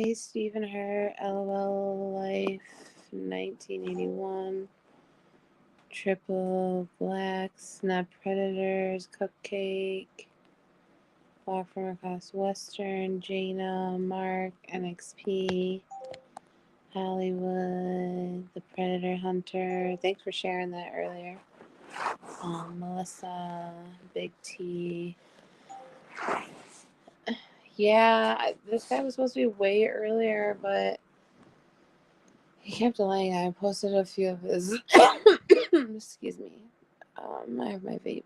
Hey, Stephen Her, LOL Life, 1981. Triple Black, Snap Predators, Cupcake, Walk from Across Western, Jaina, Mark, NXP, Hollywood, The Predator Hunter. Thanks for sharing that earlier. Melissa, Big T. Yeah, this guy was supposed to be way earlier, but he kept delaying. I posted a few of his. Excuse me. I have my vape.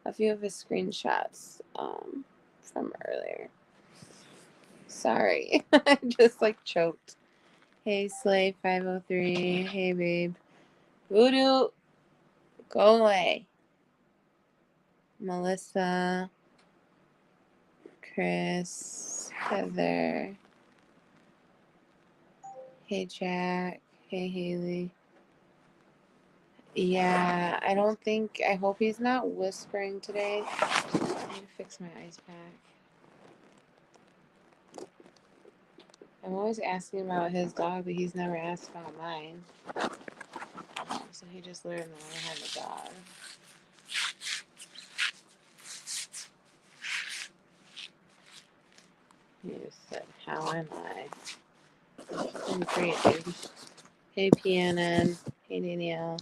A few of his screenshots from earlier. Sorry, I just like choked. Hey, Slay 503. Hey, babe. Voodoo, go away. Melissa, Chris, Heather. Hey, Jack. Hey, Haley. Yeah, I hope he's not whispering today. I need to fix my ice pack. I'm always asking about his dog, but he's never asked about mine. So he just learned that I have a dog. He just said, how am I? I'm great, dude. Hey, PNN. Hey, Danielle.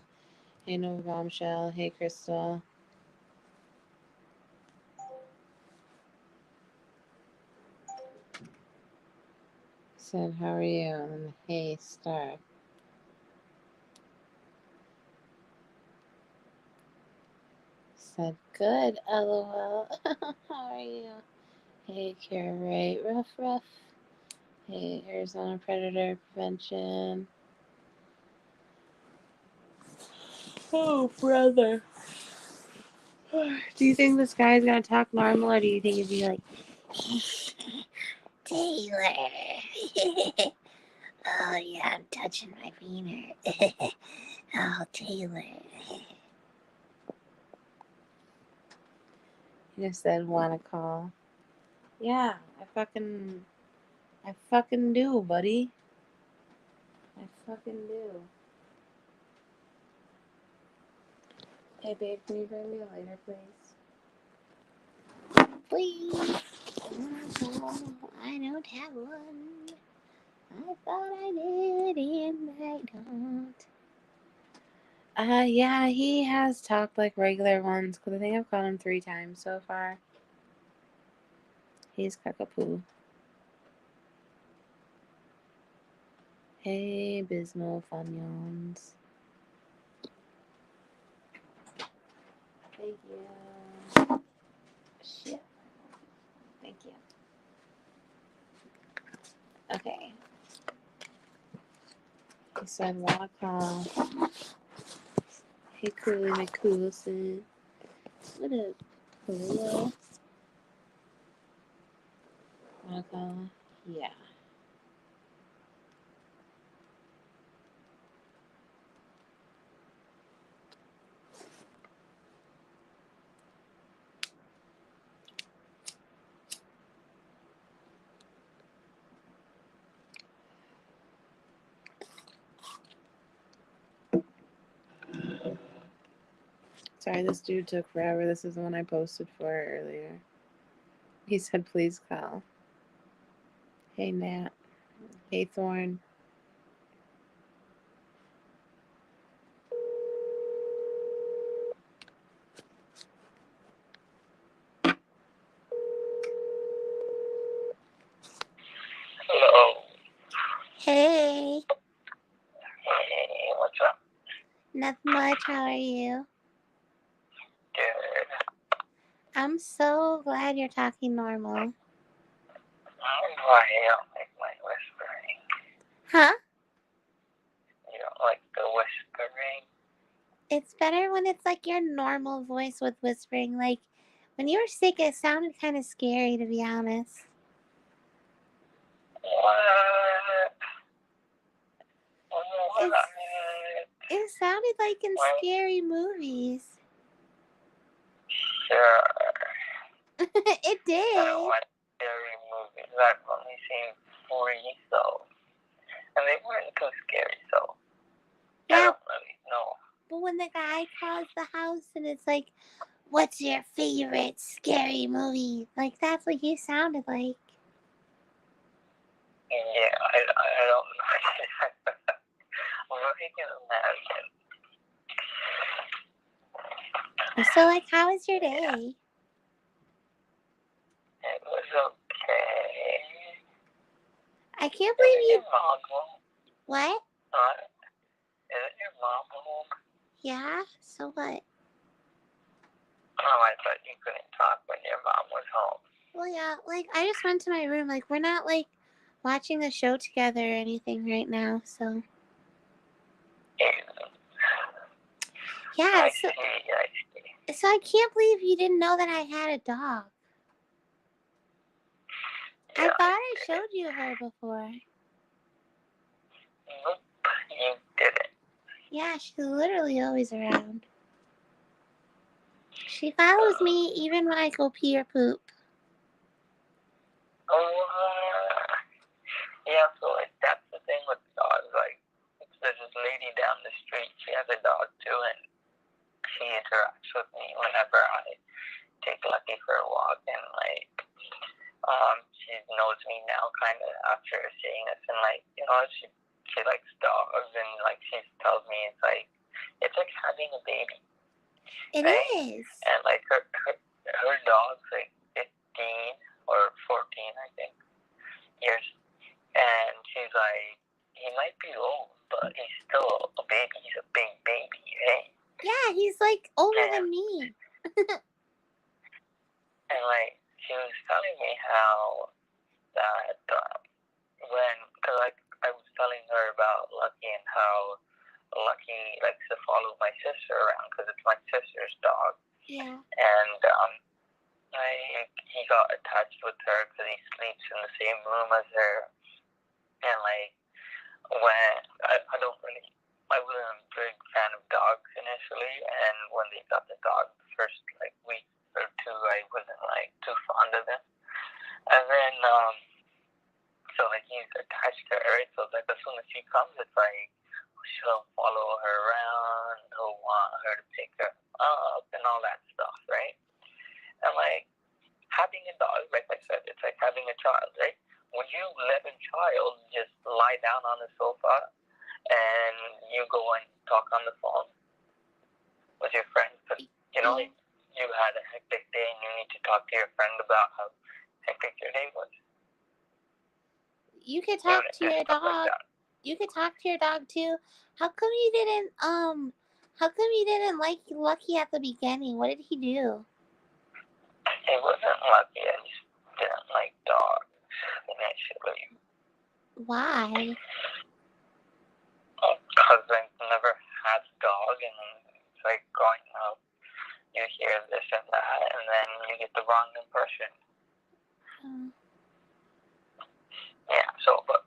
Hey, Nova Bombshell. Hey, Crystal. Said, how are you? And hey, Star. Said, good, LOL. How are you? Hey, Kara Ray. Ruff Ruff. Hey, Arizona Predator Prevention. Oh, brother. Do you think this guy's gonna talk normal, or do you think he'd be like, Taylor? Oh, yeah, I'm touching my wiener. Oh, Taylor. He just said, wanna call. Yeah, I fucking do, buddy. I fucking do. Hey, babe, can you bring me a lighter, please? Please. I don't have one. I thought I did, and I don't. Yeah, he has talked like regular ones, because I think I've called him 3 times so far. He's cockapoo. Hey, Bismo Funyuns. Thank you. Shit. Thank you. Okay. He said, wanna call. Hey, Cooley McCoolson. What up, Cooley? Wanna call? Yeah. Sorry, this dude took forever. This is the one I posted for earlier. He said, please call. Hey, Nat. Hey, Thorn. Hello. Hey. Hey, what's up? Not much. How are you? Good. I'm so glad you're talking normal. I don't know why you don't like my whispering. Huh? You don't like the whispering? It's better when it's like your normal voice with whispering. Like, when you were sick, it sounded kind of scary, to be honest. What? What? It sounded like in scary movies. Sure. It did. I don't watch scary movies. I've only seen free, so, and they weren't too scary, so I Yeah, don't really know. but when the guy calls the house and it's like, what's your favorite scary movie? Like, that's what he sounded like. Yeah, I don't know. American American. So, like, how was your day? It was okay. I can't Isn't believe you. your mom home? What? Isn't your mom home? Yeah? So what? Oh, I thought you couldn't talk when your mom was home. Well, yeah, like, I just went to my room. Like, we're not, like, watching the show together or anything right now, so. Yeah, I so, see. so I can't believe you didn't know that I had a dog. I Yeah, thought I showed you her before. Nope, you didn't. Yeah, she's literally always around. She follows me even when I go pee or poop. Yeah, so like that's the thing with dogs. Like, there's this lady down the street. She has a dog too, and she interacts with me whenever I take Lucky for a walk, and like, she knows me now, kind of after seeing us, and like, you know, she likes dogs, and like she tells me it's like having a baby. It right? is. And like her dog's like 15 or 14, I think, years. And she's like, he might be old, but he's still a baby. He's a big baby, hey? Yeah, he's like older than me. And like, she was telling me how that because like I was telling her about Lucky and how Lucky likes to follow my sister around because it's my sister's dog. Yeah. And he got attached with her because he sleeps in the same room as her. And like, when I wasn't a big fan of dogs initially, and when they got the dog the first like week or two, I wasn't like too fond of them. And then so like he's attached to her, right? So like as soon as she comes, it's like she'll follow her around, he'll want her to pick her up and all that stuff, right? And like, having a dog, like I said, it's like having a child, right? Would you let a child just lie down on the sofa and you go and talk on the phone with your friend? Because, you know, you had a hectic day and you need to talk to your friend about how hectic your day was. You could talk to your dog. Like you could talk to your dog too. How come you didn't like Lucky at the beginning? What did he do? It wasn't Lucky. I just didn't like dogs initially. Why? Because I never had a dog, and it's like growing up, you hear this and that, and then you get the wrong impression. Yeah, so, but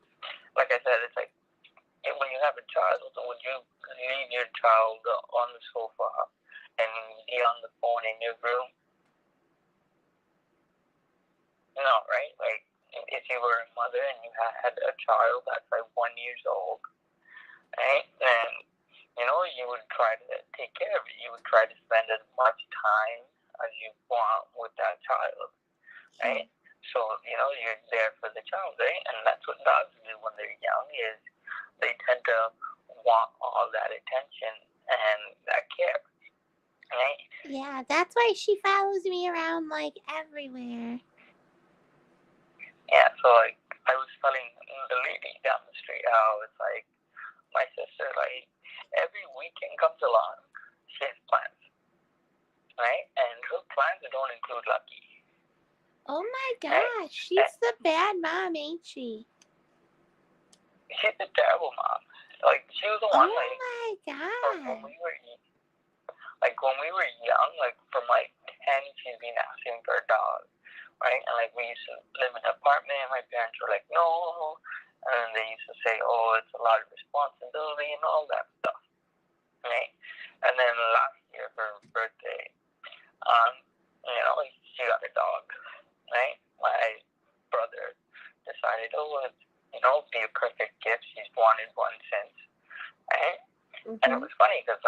like I said, it's like when you have a child, would you leave your child on the sofa and be on the phone in your room? No, right? Like, if you were a mother and you had a child that's like 1 year old, right? And, you know, you would try to take care of it. You would try to spend as much time as you want with that child, right? So, you know, you're there for the child, right? And that's what dogs do when they're young, is they tend to want all that attention and that care, right? Yeah, that's why she follows me around like everywhere. Yeah, so like I was telling the lady down the street how it's like my sister, like every weekend comes along, she has plans, right? And her plans don't include Lucky. Oh my gosh, she's the bad mom, ain't she? She's a terrible mom. Like, she was the one, oh my god. When we were young, like from like 10, she's been asking for a dog, right? And like we used to live in an apartment, and my parents were like, no. And then they used to say, oh, it's a lot of responsibility and all that stuff, right? And then last year for her birthday, you know, she got a dog, right? My brother decided, oh, be a perfect gift. She's wanted one since, right? Mm-hmm. And it was funny because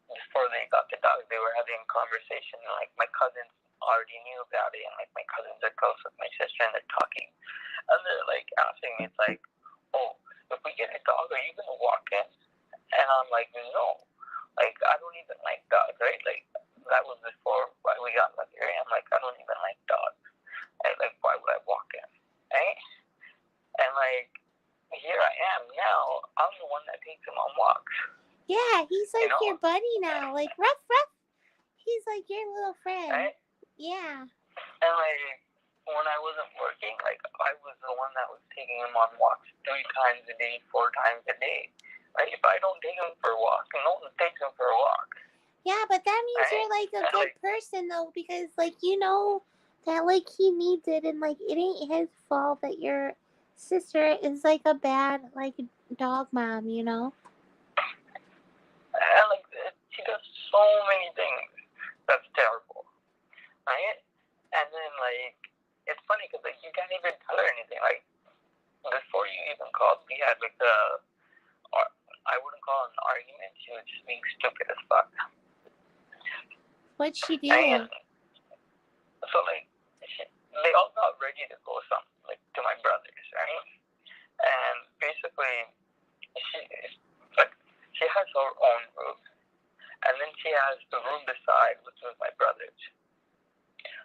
before they got the dog, they were having a conversation. Like my cousins already knew about it, and like my cousins are close with my sister, and they're talking, and they're like asking me, it's like, oh, if we get a dog, are you gonna walk in? And I'm like, no, like I don't even like dogs, right? Like that was before we got lucky, right? I'm like, I don't even like dogs. And like, why would I walk in, right? And like, here I am now. I'm the one that takes him on walks. Yeah, he's like your buddy now. Like Ruff Ruff. He's like your little friend. Right? Yeah. And like when I wasn't working, like I was the one that was taking him on walks 3 times a day, 4 times a day. Like if I don't take him for a walk, no one takes him for a walk. Yeah, but that means right? you're like a good person though, because like you know that like he needs it, and like it ain't his fault that your sister is like a bad like dog mom, you know. And like she does so many things that's terrible, right? And then like it's funny because like you can't even tell her anything. Like before you even called, we had like I wouldn't call it an argument. She was just being stupid as fuck. What'd she do? And so like they all got ready to go to my brother's, right? And basically she has her own room, and then she has the room beside, which was my brother's,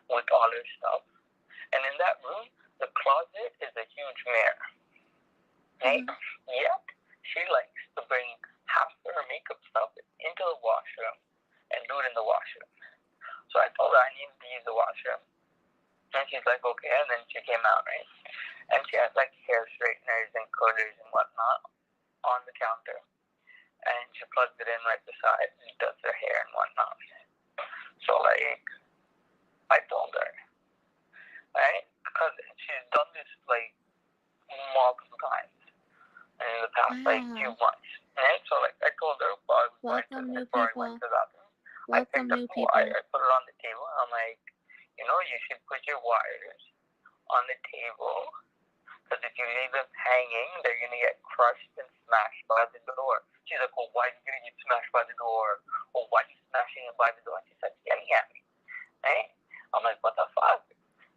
with all her stuff. And in that room, the closet is a huge mirror, right? Mm-hmm. Yet she likes to bring half of her makeup stuff into the washroom and do it in the washroom. So I told her I needed to use the washroom, and she's like, okay. And then she came out, right? And she has like hair straighteners and curlers and whatnot on the counter. And she plugs it in right beside and does her hair and whatnot. So, like, I told her, right? Because she's done this, like, multiple times in the past, like, few months. Right? So, like, I told her before I went to the bathroom, I picked up the wire, I put it on the table, and I'm like, you should put your wires on the table. Because if you leave them hanging, they're going to get crushed and smashed by the door. She's like, well, why are you going to get smashed by the door? Well, why are you smashing it by the door? And she starts yelling at me. Right? I'm like, what the fuck?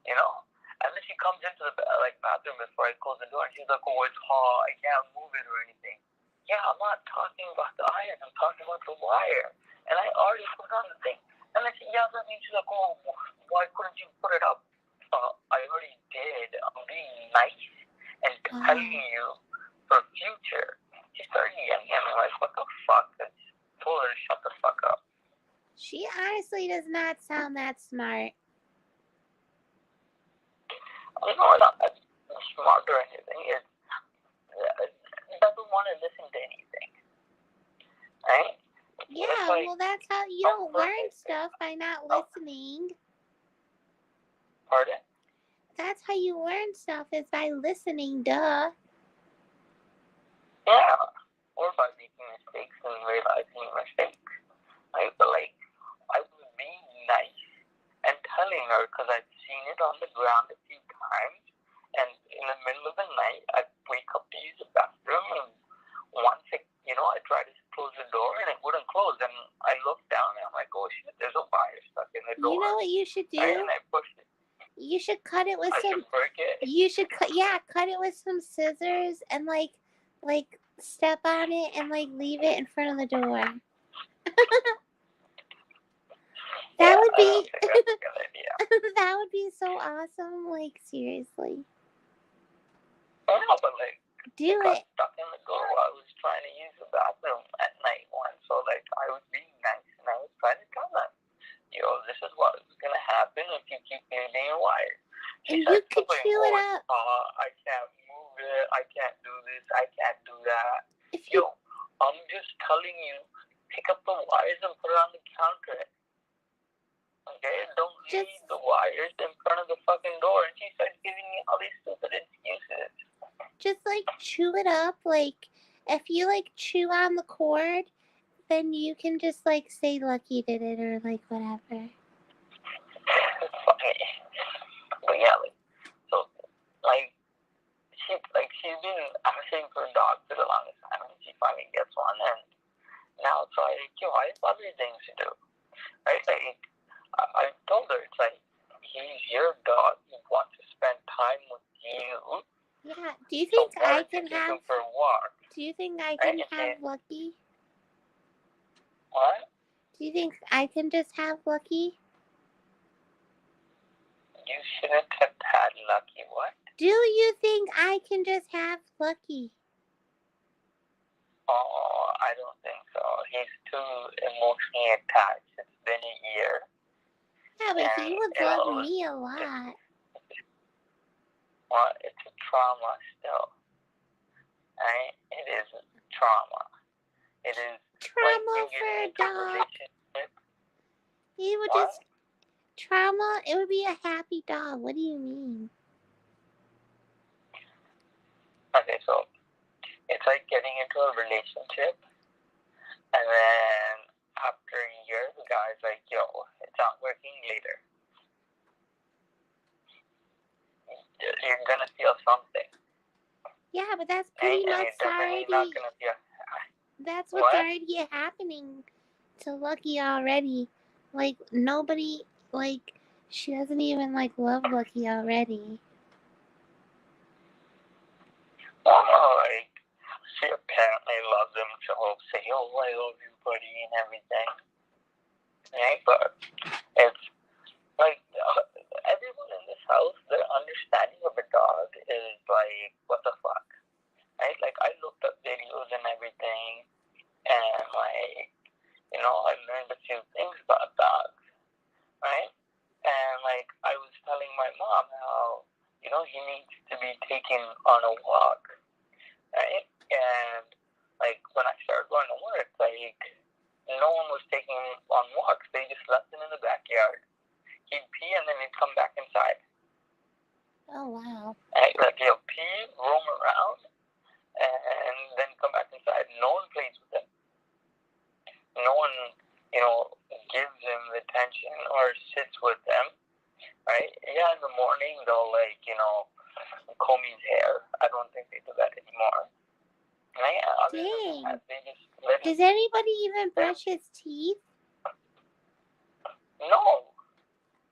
And then she comes into the bathroom before I close the door, and she's like, oh, it's hot. I can't move it or anything. Yeah, I'm not talking about the iron. I'm talking about the wire. And I already put it on the thing. And then she yells at me, and she's like, oh, why couldn't you put it up? I already did. I'm being nice and telling you for future. She started yelling at me like, what the fuck? I told her to shut the fuck up. She honestly does not sound that smart. No, not that smart or anything. It doesn't want to listen to anything. Right? Yeah, well, that's how you don't learn stuff, by not listening. Pardon? That's how you learn stuff, is by listening, duh. Yeah, or by making mistakes and realizing your mistakes. Right? But I was being nice and telling her, because I've seen it on the ground a few times, and in the middle of the night, I'd wake up to use the bathroom, and once I tried to close the door, and it wouldn't close, and I looked down, and I'm like, oh shit, there's a wire stuck in the door. You know what you should do? Right? And I pushed it. You should cut it with I should break it. You should cut it with some scissors and like step on it and like leave it in front of the door. That would be that's a good idea. That would be so awesome. Like seriously. I know, but do I got it. stuck in the door while I was trying to use the bathroom at night once. So I was being nice and I was trying to tell them, this is what is gonna happen if you keep using your wires. And you could chew it up. I can't move it. I can't do this. I can't do that. If I'm just telling you, pick up the wires and put it on the counter. Okay? Don't leave the wires in front of the fucking door. And she starts giving me all these stupid excuses. Just chew it up. If you chew on the cord, then you can just say Lucky did it or whatever. It's funny. But yeah, she's been yo, I have other things to do. Right? Like, I told her, it's like, he's your dog. He wants to spend time with you. Yeah. Do you think I can take have? him for a walk. Do you think I can Right? have Lucky? What? Do you think I can just have Lucky? You shouldn't have had Lucky. What? Do you think I can just have Lucky? Oh, I don't think so. He's too emotionally attached. It's been a year. Yeah, but he And, would you love know, me a lot. Well, it's a trauma still. Right? It is trauma. It is like Trauma you for a get into a dog. relationship. He would What? just trauma. It would be a happy dog. What do you mean? Okay, so it's like getting into a relationship, and then after a year, the guy's like, yo, it's not working later. You're gonna feel something. Yeah, but that's pretty Right? And much you're definitely already. not gonna feel. That's what's What? already happening to Lucky already. Like nobody, like she doesn't even like love Lucky already. Oh, like, she apparently loves him. She'll say, oh, I love you, buddy, and everything. Right? But it's like everyone in this house, their understanding of a dog is like, what the fuck? Right? Like, I looked up videos and everything, and like, you know, I learned a few things about dogs, right? And like, I was telling my mom how, you know, he needs to be taken on a walk, right? And like, when I started going to work, like, no one was taking him on walks. They just left him in the backyard. He'd pee and then he'd come back inside. Oh wow. Right? Like, he'll pee, roam around, and then come back inside. No one plays with him. No one, you know, gives him attention or sits with them, right? Yeah, in the morning they'll, like, you know, comb his hair. I don't think they do that anymore. Right? Other than that, they just let him. Does anybody even brush his teeth? No.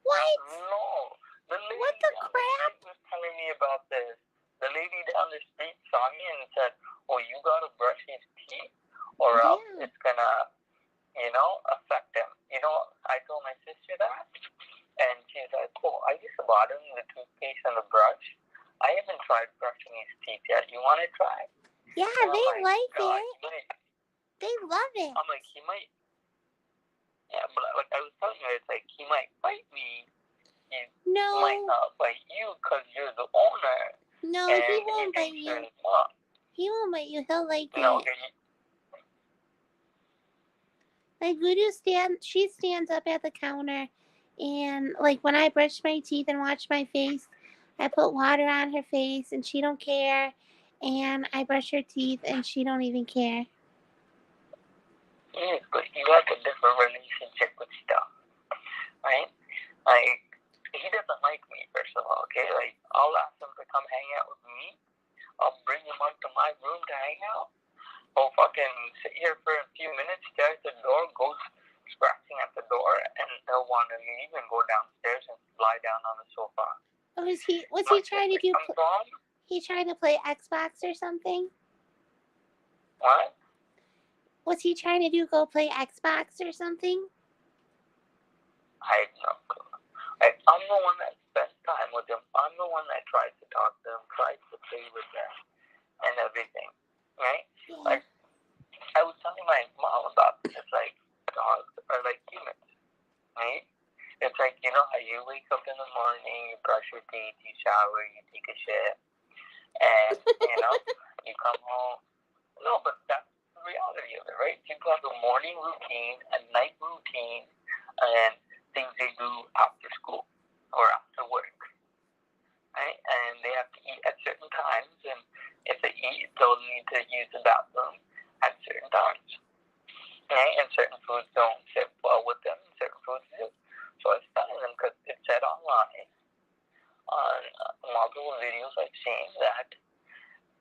What? No. The lady What the down crap? the street was telling me about this. The lady down the street saw me and said, oh, you gotta brush his teeth or else Yeah. it's gonna, you know, affect him. You know, I told my sister that, and she's like, oh, I just bought him the toothpaste and the brush. I haven't tried brushing his teeth yet. You want to try? Yeah, And they I'm like, like God, it. They love it. I'm like, he might. Yeah, but like I was telling her, it's like he might bite me. He No. might not bite you because you're the owner. No, and he won't bite thinks you. you're his mom. He won't bite you. He'll like No, it. Like Voodoo she stands up at the counter, and like when I brush my teeth and wash my face, I put water on her face, and she don't care. And I brush her teeth, and she don't even care. yes, but you have a different relationship with stuff, right? Like, he doesn't like me, first of all, okay? Like, I'll ask him to come hang out with me. I'll bring him up to my room to hang out. I'll fucking sit here for a few minutes, stare at the door, go scratching at the door, and he'll want to leave and go downstairs and lie down on the sofa. Oh, was he trying to do? Home, He trying to play Xbox or something? what? Was he trying to go play Xbox or something? I have no clue. I'm the one that spends time with him. I'm the one that tries to talk to him, tries to play with him, and everything, right? Yeah. Like, I was telling my mom about this. It's like, dogs are like humans, right? It's like, you know how you wake up in the morning, you brush your teeth, you shower, you take a shit, and, you know, you come home. No, but that's the reality of it, right? People have a morning routine, a night routine, and things they do after school or after work, right? And they have to eat at certain times, and if they eat, they'll need to use the bathroom at certain times, right? And certain foods don't sit well with them, and certain foods do. So I was telling them, because it said online, on multiple videos I've seen, that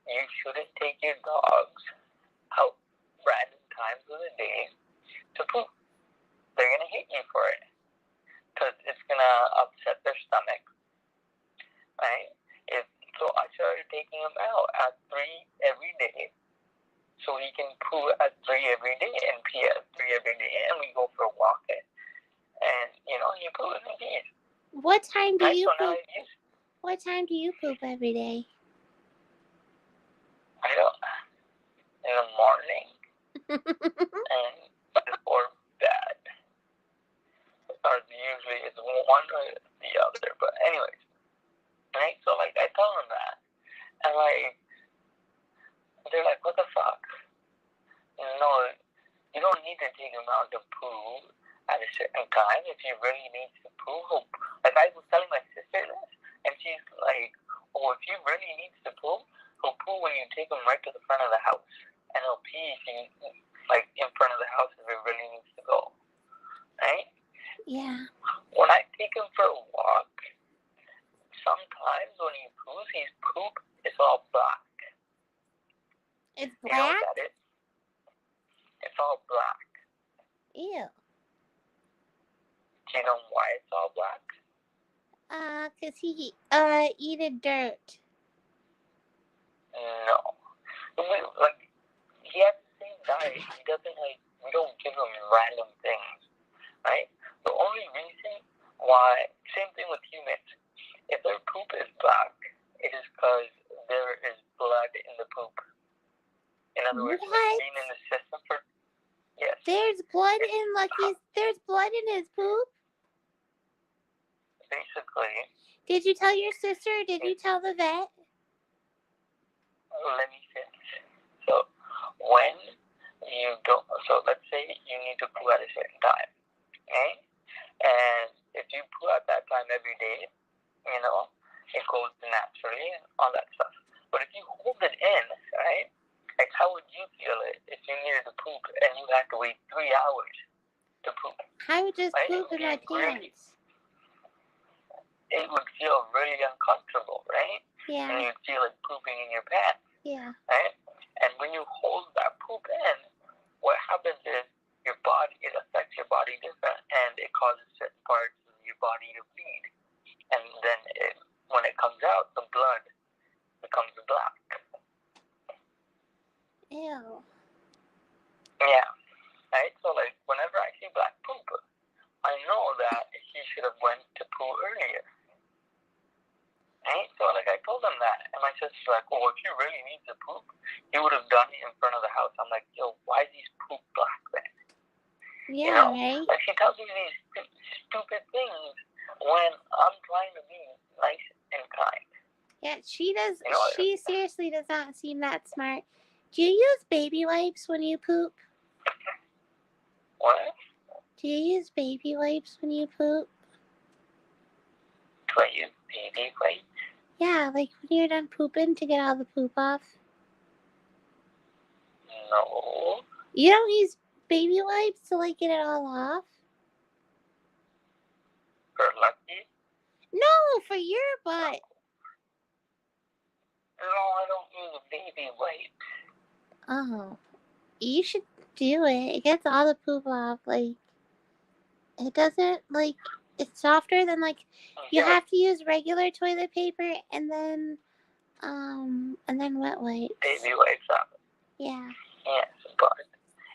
you shouldn't take your dogs out random times of the day to poop. They're going to hate you for it because it's going to upset their stomach, right? So I started taking him out at 3 every day so he can poo at 3 every day and pee at 3 every day, and we go for a walk. And, he poos and pees. What time do Right? you So now poop? What time do you poop every day? I don't, in the morning and before bed. Or usually it's one or the other. But anyways, right? So I tell them that. And they're like, what the fuck? No, you don't need to take him out to poo at a certain time. If he really needs to poo, I was telling my sister this, and she's like, oh, if he really needs to poo, he'll poo when you take him right to the front of the house. And he'll pee in front of the house if it really needs to go. Right? Yeah. When I take him for a walk, sometimes when he poos, his poop is all black. It's You know black? what that is? It's all black. Ew. Do you know why it's all black? 'Cause he eated dirt. No. He has the same diet. He doesn't we don't give him random things, right? The only reason why, same thing with humans, if their poop is black, it is because there is blood in the poop. In other words, it's been in the system for, yes. There's blood in there's blood in his poop? Basically. Did you tell your sister or did you tell the vet? Let me finish. So, when you don't, so let's say you need to poo at a certain time, okay? And if you poo at that time every day, it goes naturally and all that stuff. But if you hold it in, right, how would you feel it if you needed to poop and you had to wait 3 hours to poop? I would just right? poop in my pants. It would feel really uncomfortable, right? Yeah. And you'd feel like pooping in your pants. Yeah. Right? And when you hold that poop in, what happens is it affects your body different, and it causes certain parts of your body to bleed. And then when it comes out, the blood becomes black. Ew. Yeah. Right? So whenever I see black poop, I know that he should have went to poo earlier. Right? So I told him that, and my sister's like, "Oh, if he really needs to poop, he would have done it in front of the house." I'm like, "Yo, why is he poop black then?" Yeah, right. She tells me these stupid things when I'm trying to be nice and kind. Yeah, she does. She seriously does not seem that smart. Do you use baby wipes when you poop? What? Do you use baby wipes when you poop? Do I use baby wipes? Yeah, when you're done pooping to get all the poop off. No. You don't use baby wipes to get it all off? For Lucky? No, for your butt. No, I don't use baby wipes. Oh, you should do it. It gets all the poop off. It doesn't it's softer than you have to use regular toilet paper and then wet wipes. Baby wipes up. Yeah. Yes, but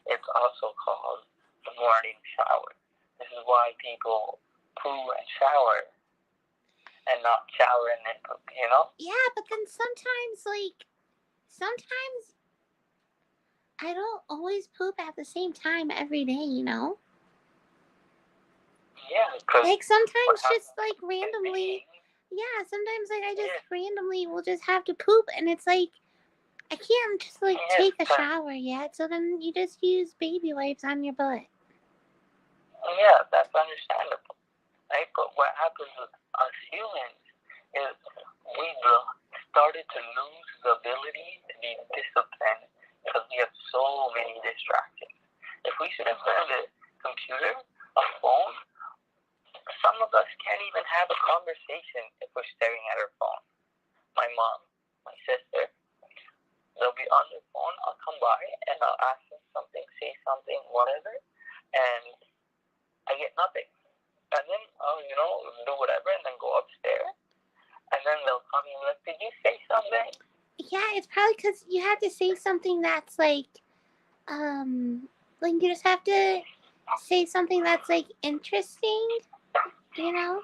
it's also called the morning shower. This is why people poo and shower and not shower and then poop, Yeah, but then sometimes I don't always poop at the same time every day, Yeah, because sometimes just randomly. Yeah, sometimes I just randomly will just have to poop, and it's I can't just take a shower yet, so then you just use baby wipes on your butt. Yeah, that's understandable, right? But what happens with us humans is we started to lose the ability to be disciplined because we have so many distractions. If we should have learned a computer, a phone, some of us can't even have a conversation if we're staring at our phone. My mom, my sister, they'll be on their phone. I'll come by and I'll ask them something, say something, whatever. and I get nothing. And then, do whatever, and then go upstairs, and then they'll come and be like, did you say something? Yeah, it's probably because you have to say something that's like you just have to say something that's like interesting, you know?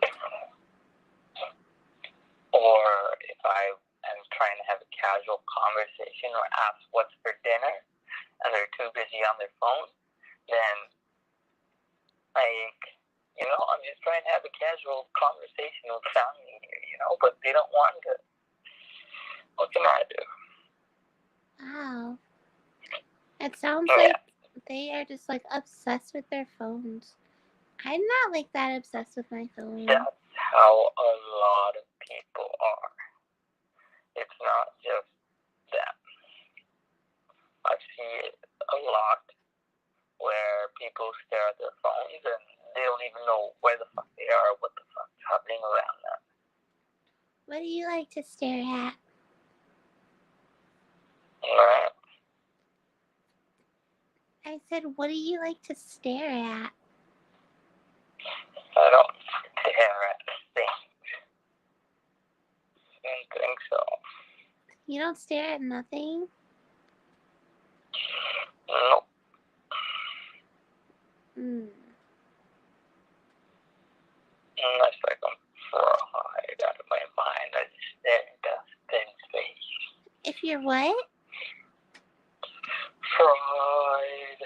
Or if I am trying to have a casual conversation or ask what's for dinner, and they're too busy on their phone, then, I'm just trying to have a casual conversation with family here, but they don't want to. What can I do? Wow. It sounds like they are just like obsessed with their phones. I'm not like that obsessed with my phone. That's how a lot of people are. It's not just them. I see it a lot where people stare at their phones and they don't even know where the fuck they are or what the fuck's happening around them. What do you like to stare at? Right? I said, what do you like to stare at? I don't stare at things. I don't think so. You don't stare at nothing? Nope. Unless I'm fried out of my mind, I just stare at things face. If you're what? Fried.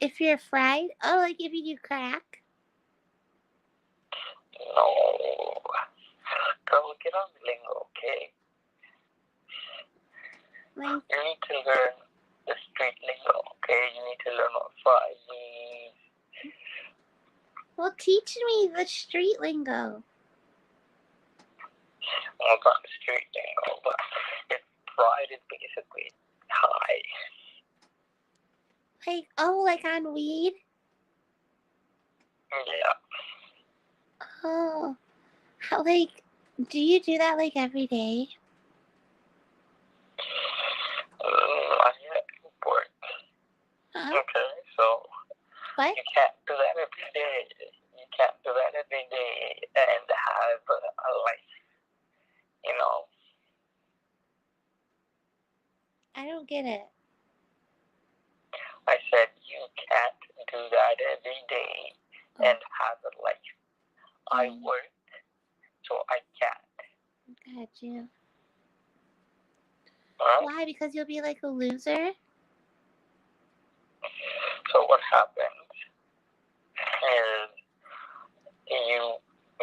If you're fried? Oh, like if you do crack? No. Girl, get on the lingo, okay? Like, you need to learn the street lingo, okay? You need to learn what fried means. well, teach me the street lingo. Well, not the street lingo, but fried is basically high. Like on weed? Yeah. Oh. Do you do that every day? I get work. Huh? Okay, so What? you can't do that every day. You can't do that every day and have a life, I don't get it. I said you can't do that every day and have a life. I work, so I can't. Got you. Right? Why? Because you'll be like a loser? So what happens is you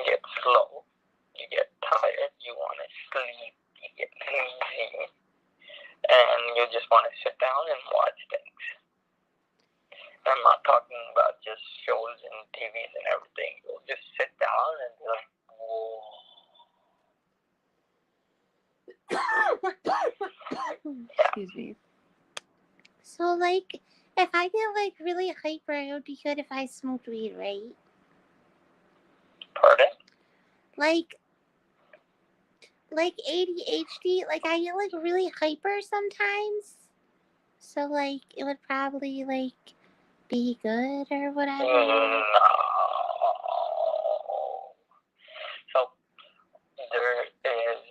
get slow, you get tired, you want to sleep, you get lazy, and you just want to sit down and watch things. I'm not talking about just shows and TVs and everything. You'll just sit down and be like, whoa. Excuse me. So, if I get, really hyper, it would be good if I smoked weed, right? Pardon? Like ADHD, I get, really hyper sometimes. So, it would probably, be good or whatever. No. So, there is,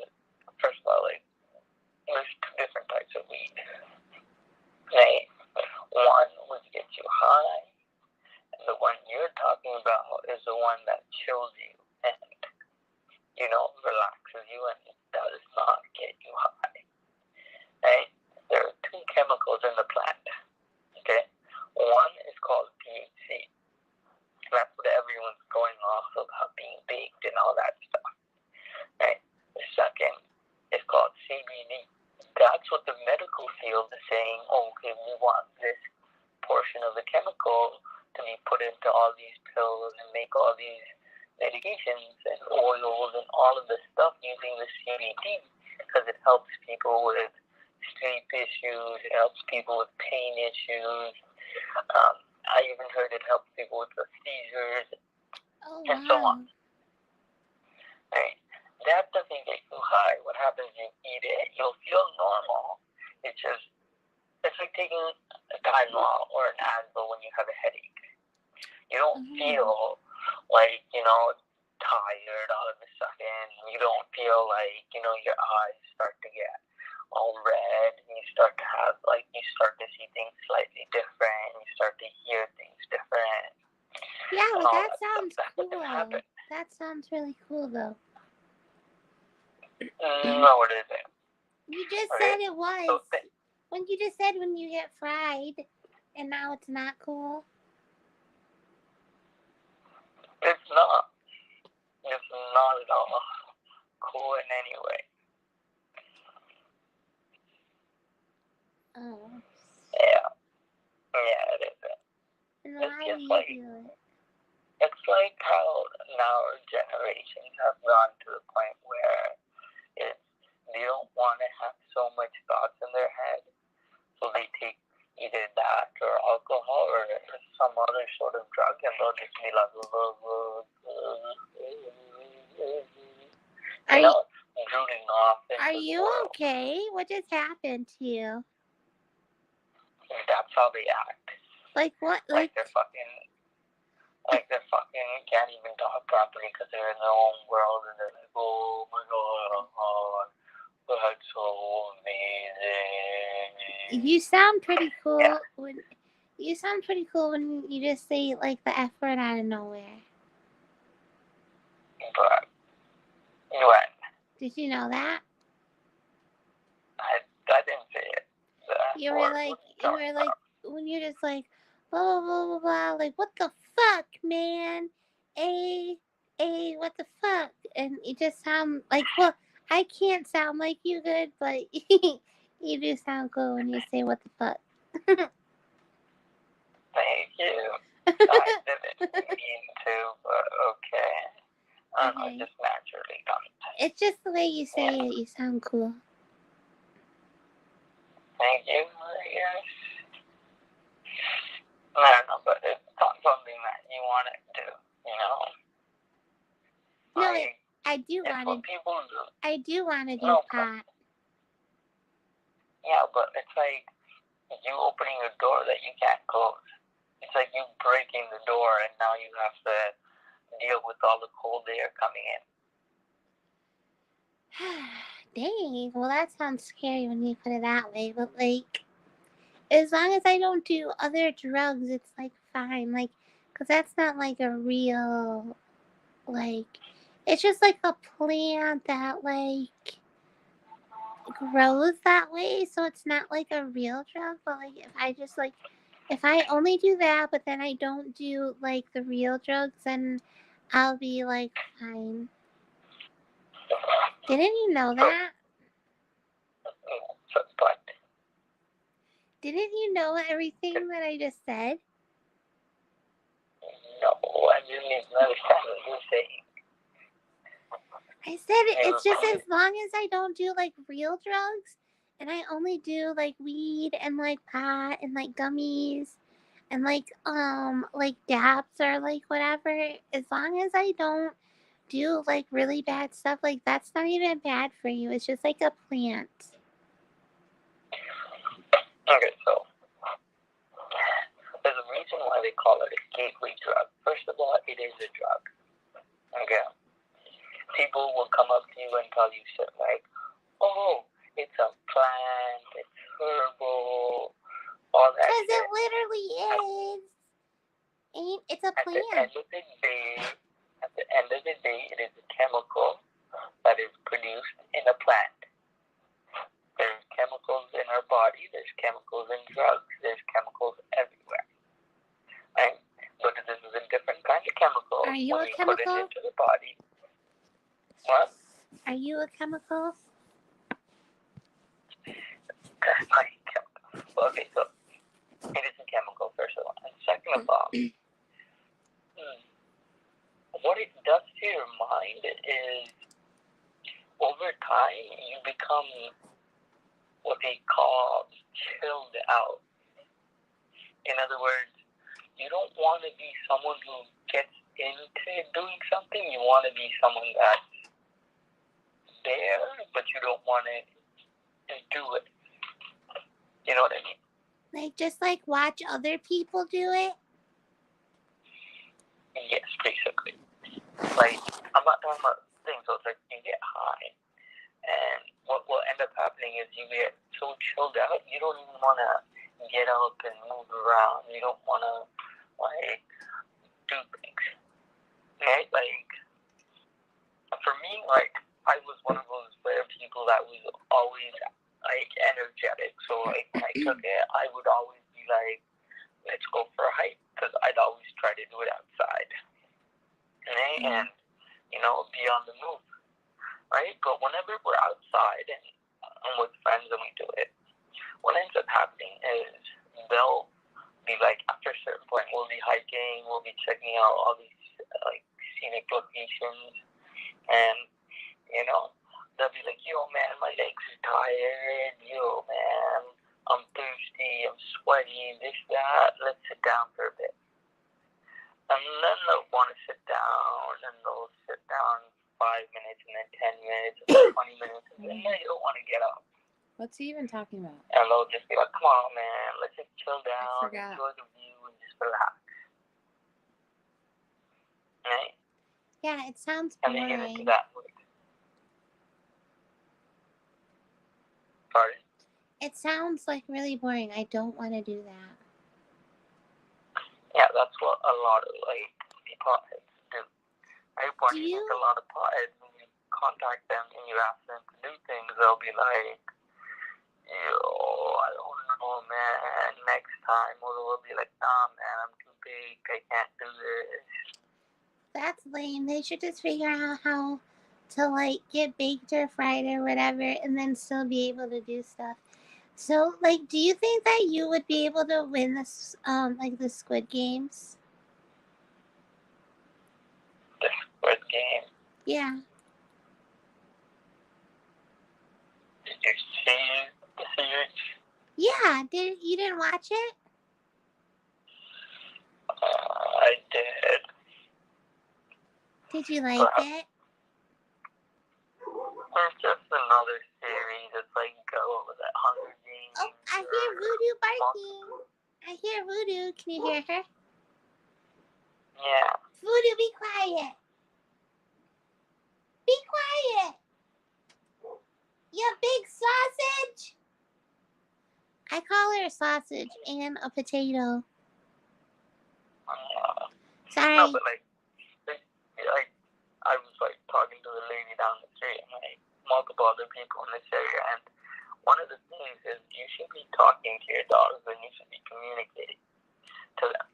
first of all, there's two different types of weed. Right? One would get you high, and the one you're talking about is the one that chills you and, relaxes you and does not get you high. Right? There are two chemicals in the plant. Okay? One is called THC. That's what everyone's going off about being baked and all that stuff. Right? The second is called CBD. That's what the medical field is saying, okay, we want this portion of the chemical to be put into all these pills and make all these medications and oils and all of this stuff using the CBD because it helps people with sleep issues, it helps people with pain issues. I even heard it helps people with the seizures and so on. Right? That doesn't get you high. What happens is you eat it, you'll feel normal. It's like taking a Tylenol or an Advil when you have a headache. You don't feel like, tired all of a sudden. You don't feel like, your eyes start to get all red, and you start to have, you start to see things slightly different, and you start to hear things different. Yeah, And well, all that sounds stuff. That cool. doesn't happen. That sounds really cool, though. No, it isn't. You just Okay. said it was. So When you just said when you get fried, and now it's not cool. it's not. It's not at all cool in any way. Oh. Yeah. Yeah, it isn't. And It's why do just you like, do it? it's like how now our generations have gone to the point where they don't want to have so much thoughts in their head, so they take either that or alcohol or some other sort of drug, and they'll just be like, drooling off. Are you okay? What just happened to you? That's how they act. Like what? Like they're fucking can't even talk properly because they're in their own world, and they're like, oh my god, that's so amazing. You sound pretty cool Yeah. when you just say like the F word out of nowhere. But when? Did you know that? I didn't say it. You were like when you're just like blah blah blah blah blah, like what the fuck, man? What the fuck? And you just sound like, well, I can't sound like you good, but you do sound cool when you say what the fuck. Thank you. I didn't mean to, but okay. I don't know, it just naturally comes. It's just the way you say it. You sound cool. Thank you, I guess. I don't know, but it's not something that you want to do, No, Like, I do it's want what to. people do. I do want to do No, pot. Yeah, but it's like you opening a door that you can't close. It's like you breaking the door, and now you have to deal with all the cold air coming in. Dang. Well, that sounds scary when you put it that way. But like, as long as I don't do other drugs, it's like fine. Like, cause that's not like a real, like, it's just like a plant that like grows that way. So it's not like a real drug. But like, if I only do that, but then I don't do like the real drugs, then I'll be like fine. Didn't you know that? But Didn't you know everything that I just said? no, I didn't even understand what you're saying. I said it's just as long as I don't do like real drugs, and I only do like weed and like pot and like gummies and like dabs or like whatever. As long as I don't do like really bad stuff, like that's not even bad for you. It's just like a plant. Okay, so there's a reason why they call it a gateway drug. First of all, it is a drug. Okay. People will come up to you and tell you shit like, oh, it's a plant, it's herbal, all that shit. Because it literally is. It's a plant. At the end of the day, it is a chemical that is produced in a plant. There's chemicals in our body, there's chemicals in drugs, there's chemicals everywhere. Right? But this is a different kind of chemical. Are you when a put it chemical? into the body. What? Are you a chemical? Okay, so it is a chemical, first of all. And second of all, what it does to your mind is, over time, you become what they call chilled out. In other words, you don't want to be someone who gets into doing something. You want to be someone that's there, but you don't want to do it. You know what I mean? Like just like watch other people do it? Yes, basically. Like, I'm not talking about things, so it's like you get high, and what will end up happening is you get so chilled out, you don't even want to get up and move around. You don't want to, like, do things, right? Like, for me, like, I was one of those rare people that was always, like, energetic. So, like, when I took it, I would always be like, let's go for a hike, because I'd always try to do it outside, right? And, you know, be on the move, right? But whenever we're outside and I'm with friends and we do it, what ends up happening is they'll be like, after a certain point, we'll be hiking, we'll be checking out all these, like, scenic locations, and, you know, they'll be like, yo, man, my legs are tired, yo, man, I'm thirsty, I'm sweaty, this, that, let's sit down for a bit. And then they'll want to sit down, and they'll sit down 5 minutes, and then 10 minutes, and then 20 minutes, and then they don't want to get up. What's he even talking about? And they'll just be like, come on, man, let's just chill down, enjoy the view, and just relax. Right? Yeah, it sounds And they get into boring. that mood. Pardon? It sounds like really boring. I don't want to do that. Yeah, that's what a lot of, like, the potheads do. Right? When Do you you- think a lot of potheads, when you contact them and you ask them to do things, they'll be like, yo, I don't know, man, next time. Or they'll be like, nah, man, I'm too big, I can't do this. That's lame. They should just figure out how to like get baked or fried or whatever and then still be able to do stuff. So like do you think that you would be able to win this like the Squid Games? The Squid Game. Yeah. Did you see the series? Yeah. You didn't watch it? I did. Did you like it? There's just another series that's like, what was that, Hunger Games? Oh, I hear Voodoo barking. I hear Voodoo. Can you hear her? Yeah. Voodoo, be quiet. Be quiet. You big sausage. I call her a sausage and a potato. Sorry. No, but like, I was like talking to the lady down the street and like multiple other people in this area, and one of the things is you should be talking to your dogs and you should be communicating to them,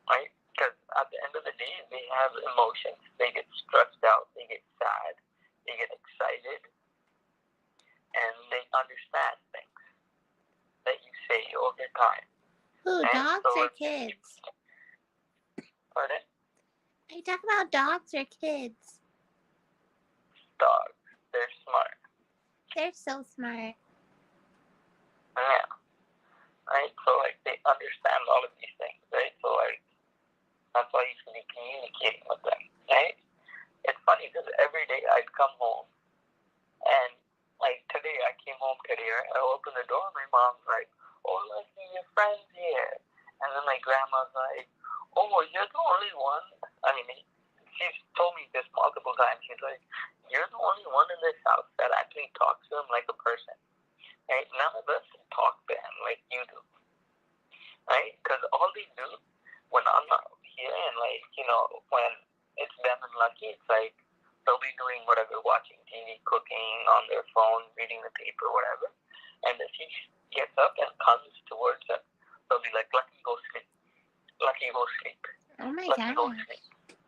right? Because at the end of the day, they have emotions. They get stressed out, they get sad, they get excited, and they understand things that you say over time. Who, And dogs so or kids? Pardon? Are you talking about dogs or kids? Dogs. They're smart. They're so smart. Yeah. Right? So, like, they understand all of these things, right? So, like, that's why you should be communicating with them, right? It's funny because every day I'd come home, and, like, today I came home today, right? I opened the door, and my mom's like, oh, look, your friend's here. And then my grandma's like, oh, you're the only one. I mean, she's told me this multiple times. She's like, you're the only one in this house that actually talks to him like a person. Right? None of us talk to him like you do. Right? Because all they do when I'm not here and, like, you know, when it's them and Lucky, it's like they'll be doing whatever, watching TV, cooking, on their phone, reading the paper, whatever. And if he gets up and comes towards them, they'll be like, Lucky, go sleep. Lucky, go sleep. Oh my Lucky, go gosh. sleep.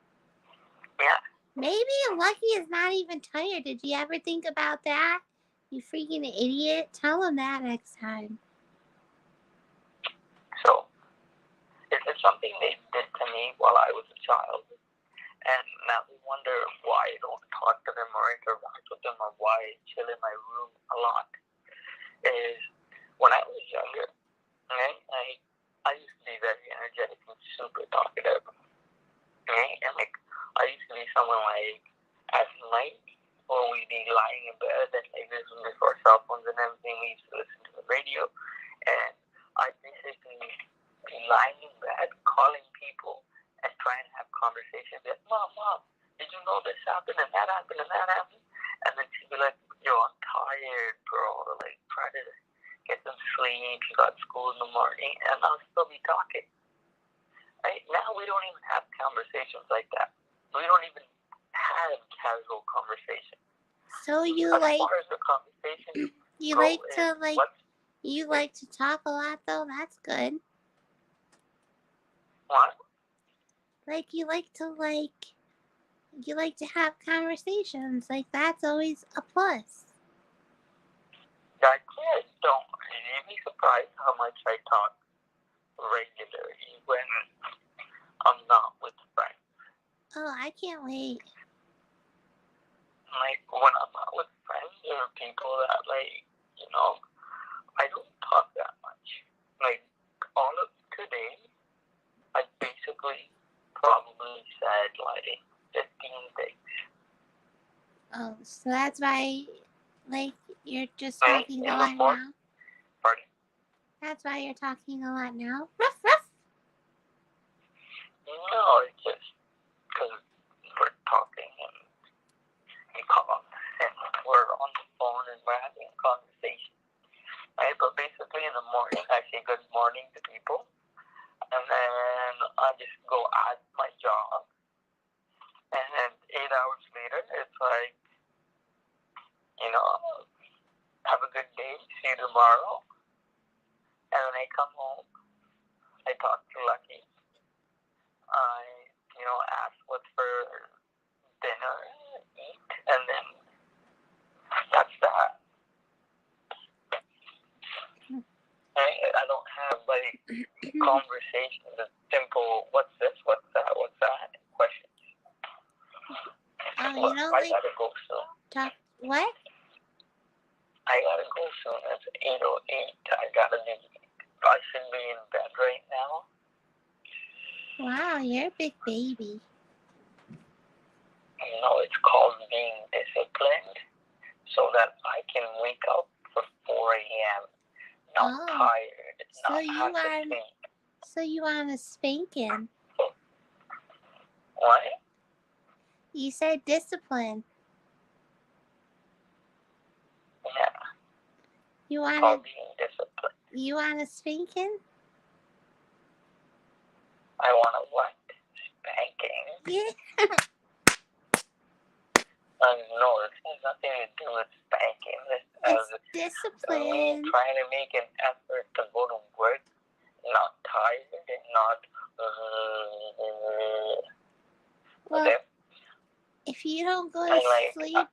Yeah. Maybe Lucky is not even tired. Did you ever think about that? You freaking idiot. Tell him that next time. So, it's something they did to me while I was a child. And now we wonder why I don't talk to them or interact with them or why I chill in my room a lot. Is when I was younger, right, I used to be very energetic and super talkative. Right? And, like, I used to be someone, like, at night, when we'd be lying in bed, and, like, this was before cell phones and everything, we used to listen to the radio, and I'd basically be lying in bed, calling people, and trying to have conversations sleep, you got school in the morning, and I'll still be talking. Right? Now we don't even have conversations like that. We don't even have casual conversations. So you As like far as the conversation you go like is to like what's you like to talk a lot though. That's good. what? Like you like to have conversations. Like that's always a plus. That's it. You'd be surprised how much I talk regularly when I'm not with friends. Oh, I can't wait. Like when I'm not with friends, there are people that I don't talk that much. Like all of today, I basically probably said like 15 things. Oh, so that's why like you're just Right? talking In a the lot morning. now. Pardon? That's why you're talking a lot now. Ruff ruff. No, it's just because we're talking and we call and we're on the phone and we're having a conversation. Right? But basically in the morning, I say good morning to people. And then I just go at my job. And then 8 hours later, it's like, have a good day, see you tomorrow. And then I come home, I talk to Lucky. I, ask what's for dinner, eat, and then that's that. I don't have, conversations with simple, what's this, what's that, questions. Oh, you Look, don't I like gotta go soon. talk what? I gotta go soon. It's 8:08. I should be in bed right now. Wow, you're a big baby. It's called being disciplined so that I can wake up for 4 a.m. Not tired, So not you have to are think. so you want a spanking. What? You said discipline. Yeah, You it's want called being disciplined. You want a spanking? I want a what? Spanking? Yeah. No, it has nothing to do with spanking. It's Me discipline. trying to make an effort to go to work, not tired and not. Well, Okay. if you don't go And to sleep,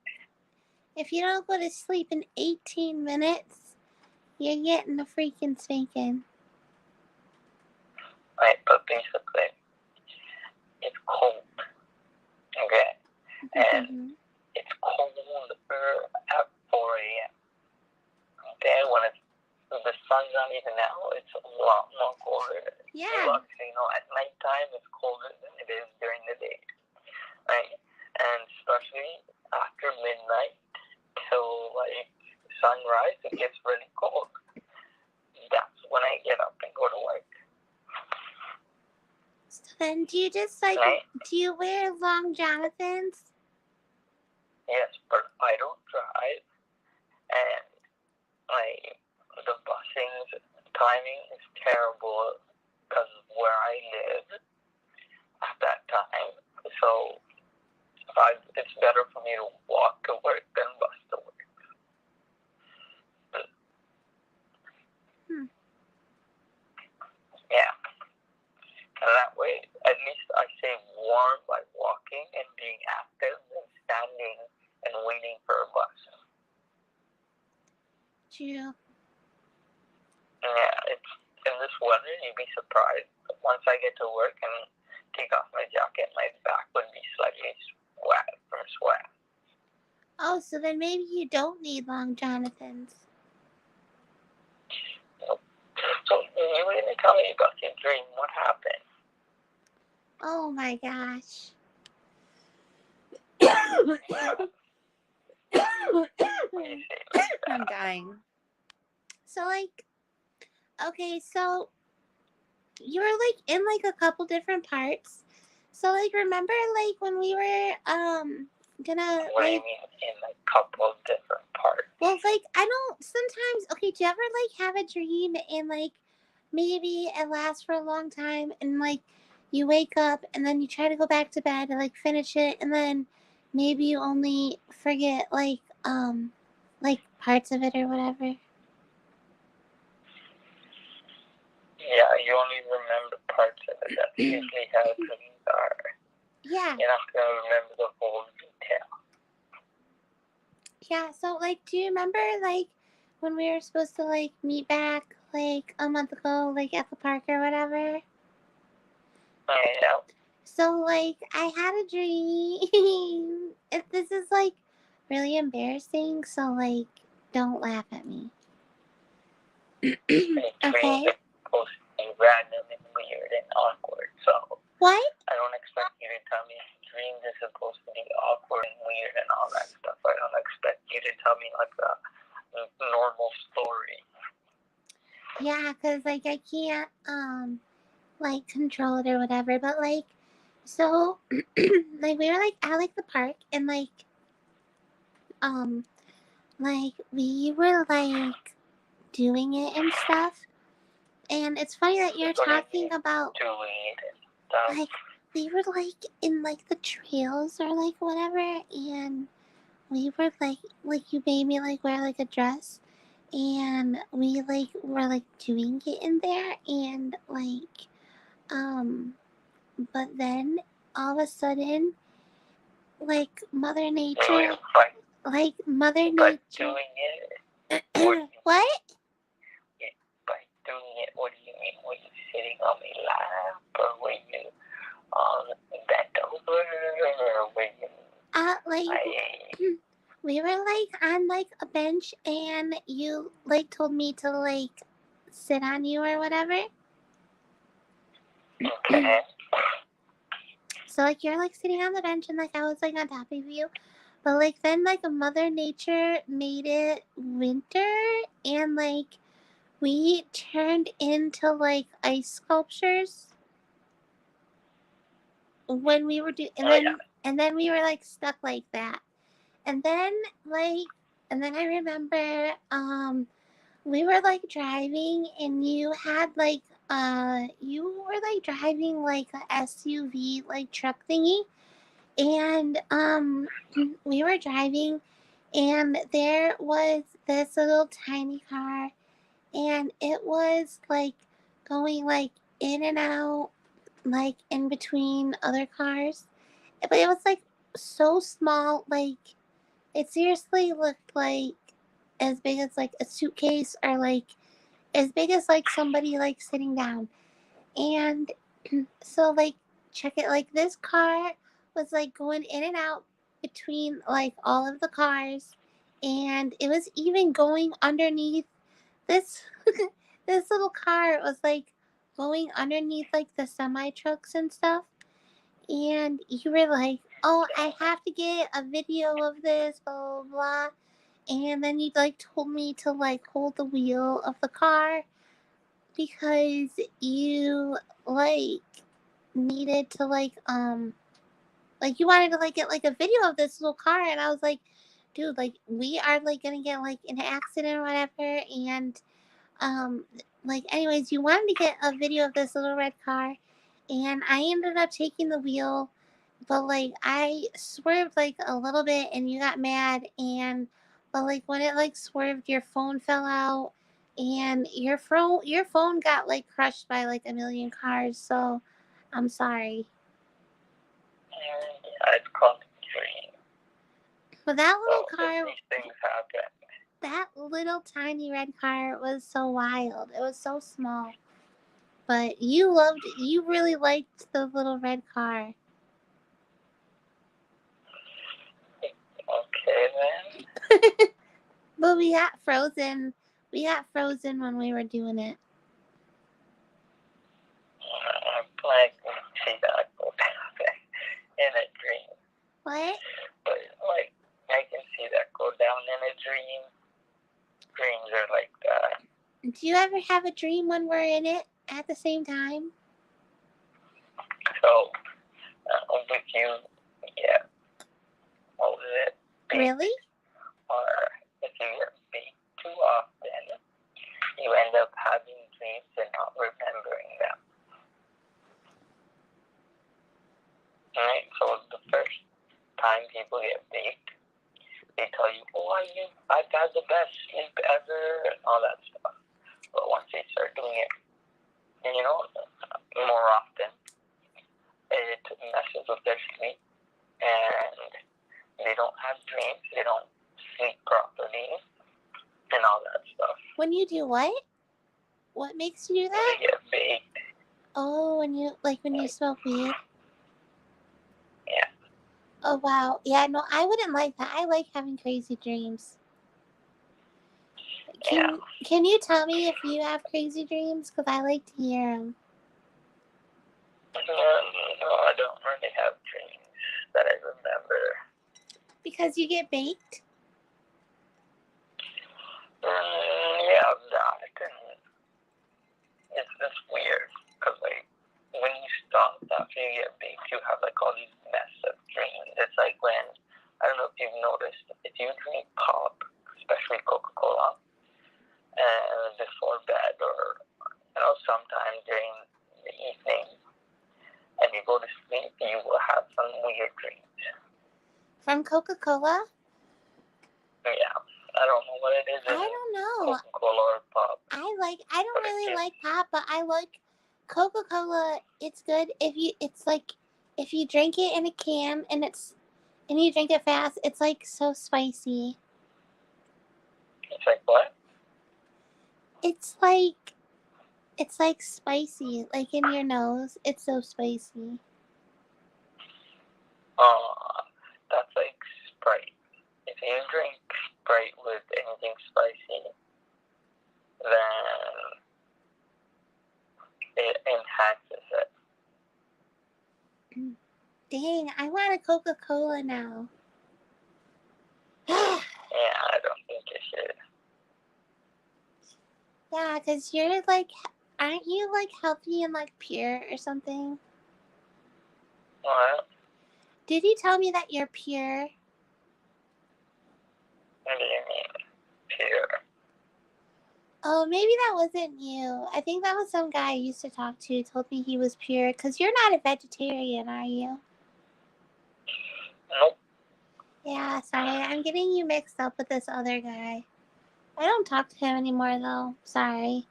if you don't go to sleep in 18 minutes, you're getting a freaking spanking. Right, but basically, it's cold. Okay, and it's cold at 4 a.m. Okay, when the sun's not even out, it's a lot more colder. Yeah. At nighttime it's colder than it is during the day, right? And especially after midnight till sunrise, it gets really cold. That's when I get up and go to work. So then, do you just Right? do you wear long Jonathans? Yes, but I don't drive, and the busing timing is terrible because of where I live at that time. So it's better for me to walk to work than bus to work. Yeah. And that way, at least I stay warm by walking and being active than standing and waiting for a bus. True. Yeah, it's in this weather, you'd be surprised. Once I get to work and take off my jacket, my back would be slightly wet from sweat. Oh, so then maybe you don't need long Jonathans. So you were going to tell me about your dream. What happened? Oh my gosh. I'm dying. So okay, so you were in a couple different parts. So remember when we were gonna What do you like. mean in a couple of different parts? Well, like I don't. Sometimes, okay. Do you ever like have a dream and like maybe it lasts for a long time and like you wake up and then you try to go back to bed and like finish it and then maybe you only forget like parts of it or whatever. Yeah, you only remember parts of it. That's usually how dreams are. Yeah. You're not going to remember the whole detail. Yeah. So like, do you remember like when we were supposed to like meet back like a month ago, like at the park or whatever? Yeah. So like I had a dream. If this is like really embarrassing, so like don't laugh at me. And Okay. dreams are supposed to be random and weird and awkward, so What? I don't expect you to tell me dreams are supposed to be awkward and weird and all that stuff. I don't expect you to tell me like a normal story. Yeah, cause like I can't like control it or whatever. But like, so like we were like at like the park and um like we were like doing it and stuff. And it's funny that you're talking about Doing it and stuff. like we were like in like the trails or like whatever, and we were like you made me like wear like a dress, and we like were like doing it in there, and like but then all of a sudden like Mother Nature, like Mother By Nature. doing it, What? by doing it, what do you mean? Were you sitting on my lap, or were you bent over, or were you? Like we were like on like a bench, and you like told me to like sit on you or whatever. Okay. So like you're like sitting on the bench, and like I was like on top of you. But like then like Mother Nature made it winter, and like we turned into like ice sculptures when we were doing, and then we were like stuck like that. And then like and then I remember we were like driving, and you had like you were like driving like a SUV like truck thingy, and we were driving, and there was this little tiny car, and it was like going like in and out like in between other cars, but it was like so small, like it seriously looked like as big as like a suitcase, or like as big as like somebody like sitting down. And so like check it, like this car was like going in and out between like all of the cars, and it was even going underneath this this little car was like going underneath like the semi trucks and stuff. And you were like, oh, I have to get a video of this, blah blah blah. And then you like told me to like hold the wheel of the car because you like needed to like you wanted to like get like a video of this little car. And I was like, dude, like we are like gonna get like in an accident or whatever. And like anyways, you wanted to get a video of this little red car, and I ended up taking the wheel, but like I swerved like a little bit, and you got mad. And but like when it like swerved, your phone fell out, and your phone got like crushed by like a million cars. So I'm sorry. Yeah, it's called a dream. But that little So car, these things happen. that little tiny red car was so wild. It was so small. But you really liked the little red car. Okay then. But we got frozen. We got frozen when we were doing it. Like, see that go down in a dream. What? But like, I can see that go down in a dream. Dreams are like that. Do you ever have a dream when we're in it at the same time? So, with you, yeah. what was it? Baked. Really? Or if you get baked too often, you end up having dreams and not remembering them. Right? So the first time people get baked, they tell you, oh, I've had the best sleep ever, and all that stuff. But once they start doing it, more often, it messes with their sleep, and they don't have dreams, they don't sleep properly, and all that stuff. When you do what? What makes you do that? They get baked. Oh, when you smoke weed? Yeah. Oh, wow. Yeah, no, I wouldn't like that. I like having crazy dreams. Can you tell me if you have crazy dreams? Because I like to hear them. No, I don't really have dreams that I remember. Because you get baked? Yeah, that, and it's just weird, because, when you stop after you get baked, you have, all these messed up dreams. It's like when, I don't know if you've noticed, if you drink pop, especially Coca-Cola, before bed, or, sometime during the evening, and you go to sleep, you will have some weird dreams. From Coca-Cola? Yeah, I don't know what it is. I don't know. Coca-Cola or pop. I don't really like pop, but I like Coca-Cola. It's good if you drink it in a can and you drink it fast, it's so spicy. It's like what? It's like spicy, in your nose. It's so spicy. That's like Sprite. If you drink Sprite with anything spicy, then it enhances it. Dang, I want a Coca-Cola now. Yeah, I don't think you should. Yeah, because you're aren't you healthy and pure or something? What? Did you tell me that you're pure? What do you mean, pure? Oh, maybe that wasn't you. I think that was some guy I used to talk to who told me he was pure. Because you're not a vegetarian, are you? Nope. Yeah, sorry. I'm getting you mixed up with this other guy. I don't talk to him anymore, though. Sorry.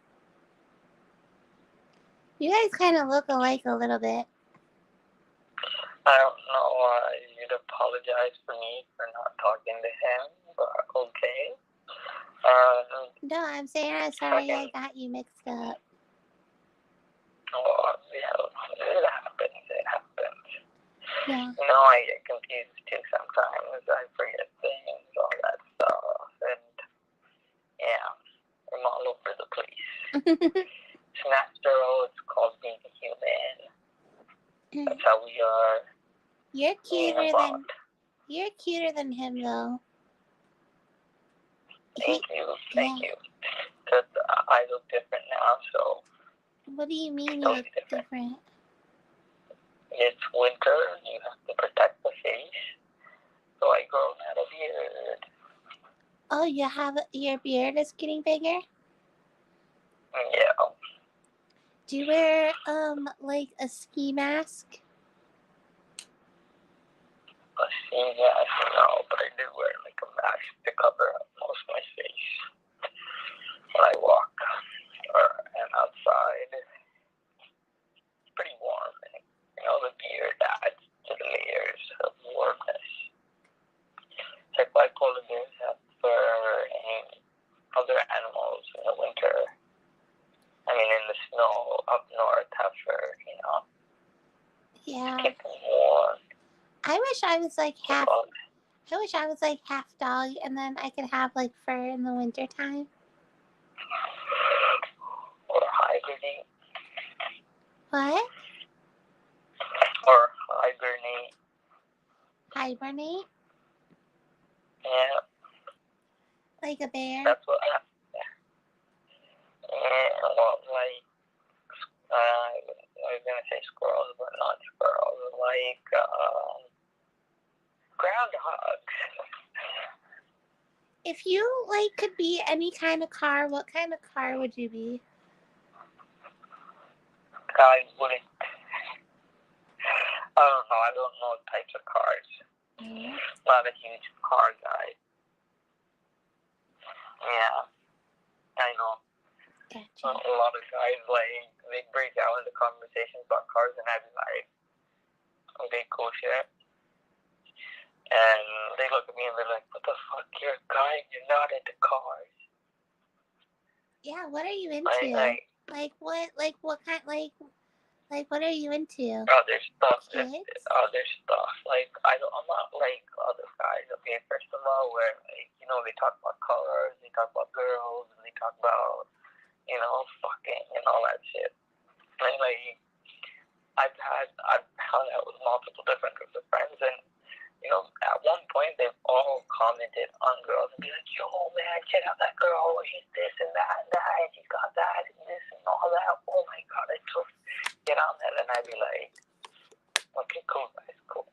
You guys kind of look alike a little bit. I don't know why you'd apologize for me for not talking to him, but okay. No, I'm saying I'm sorry I got you mixed up. Oh, yeah, it happens. Yeah. I get confused too sometimes. I forget things, all that stuff, and yeah, I'm all over the place. Snapstro, it's called being human. That's how we are. You're cuter than him, though. Thank you. Because I look different now, so. What do you mean you look different? It's winter, you have to protect the face, so I grow out a beard. Oh, your beard is getting bigger? Yeah. Do you wear, a ski mask? A ski mask, no, but I do wear, a mask to cover up most of my face when I walk or am outside. It's pretty warm, and, the beard adds to the layers of warmness. It's like why polar bears have fur and other animals in the winter. In the snow up north have fur, Yeah. Keep them warm. I wish I was half dog, and then I could have fur in the wintertime. Or hibernate. What? Or hibernate. Hibernate? Yeah. Like a bear? That's what happened. Yeah, well, I was going to say squirrels, but not squirrels. Groundhogs. If you like could be any kind of car, what kind of car would you be? I wouldn't. I don't know. I don't know types of cars. Mm. Not a huge car guy. Yeah, I know. Gotcha. A lot of guys, like, they break out into conversations about cars, and I'd be like, okay, cool shit. And they look at me and they're like, what the fuck, you're a guy, you're not into cars. Yeah, what are you into? Like what kind, like what are you into? Other stuff. Kids? Other stuff. Like, I'm not like other guys, okay? First of all, where, like, you know, they talk about cars, they talk about girls, and they talk about, you know, fucking and all that shit. And, like, I've hung out with multiple different groups of friends, and, you know, at one point, they've all commented on girls and be like, yo, man, check out that girl, she's this and that, and she's got that, and this and all that. Oh, my God, I just get on that, and I'd be like, okay, cool, guys, cool.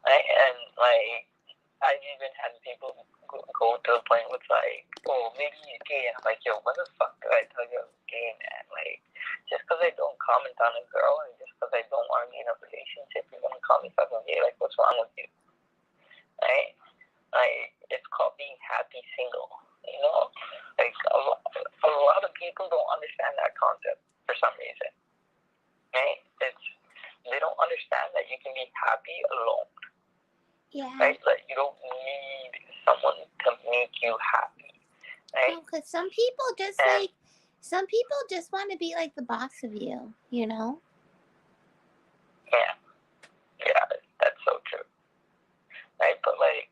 Right? And, like, I've even had people go to the point with, like, oh, maybe you're gay, and I'm like, yo, when the fuck did I tell you I was gay, man? Like, just because I don't comment on a girl, and just because I don't want to be in a relationship, you're going to call me fucking gay, like, what's wrong with you? Right? Like, it's called being happy single, you know? Like, a lot of people don't understand that concept for some reason, right? They don't understand that you can be happy alone, Yeah. right? Like, you don't need someone to make you happy, right? Because some people just want to be like the boss of you, you know? Yeah, that's so true, right? But, like,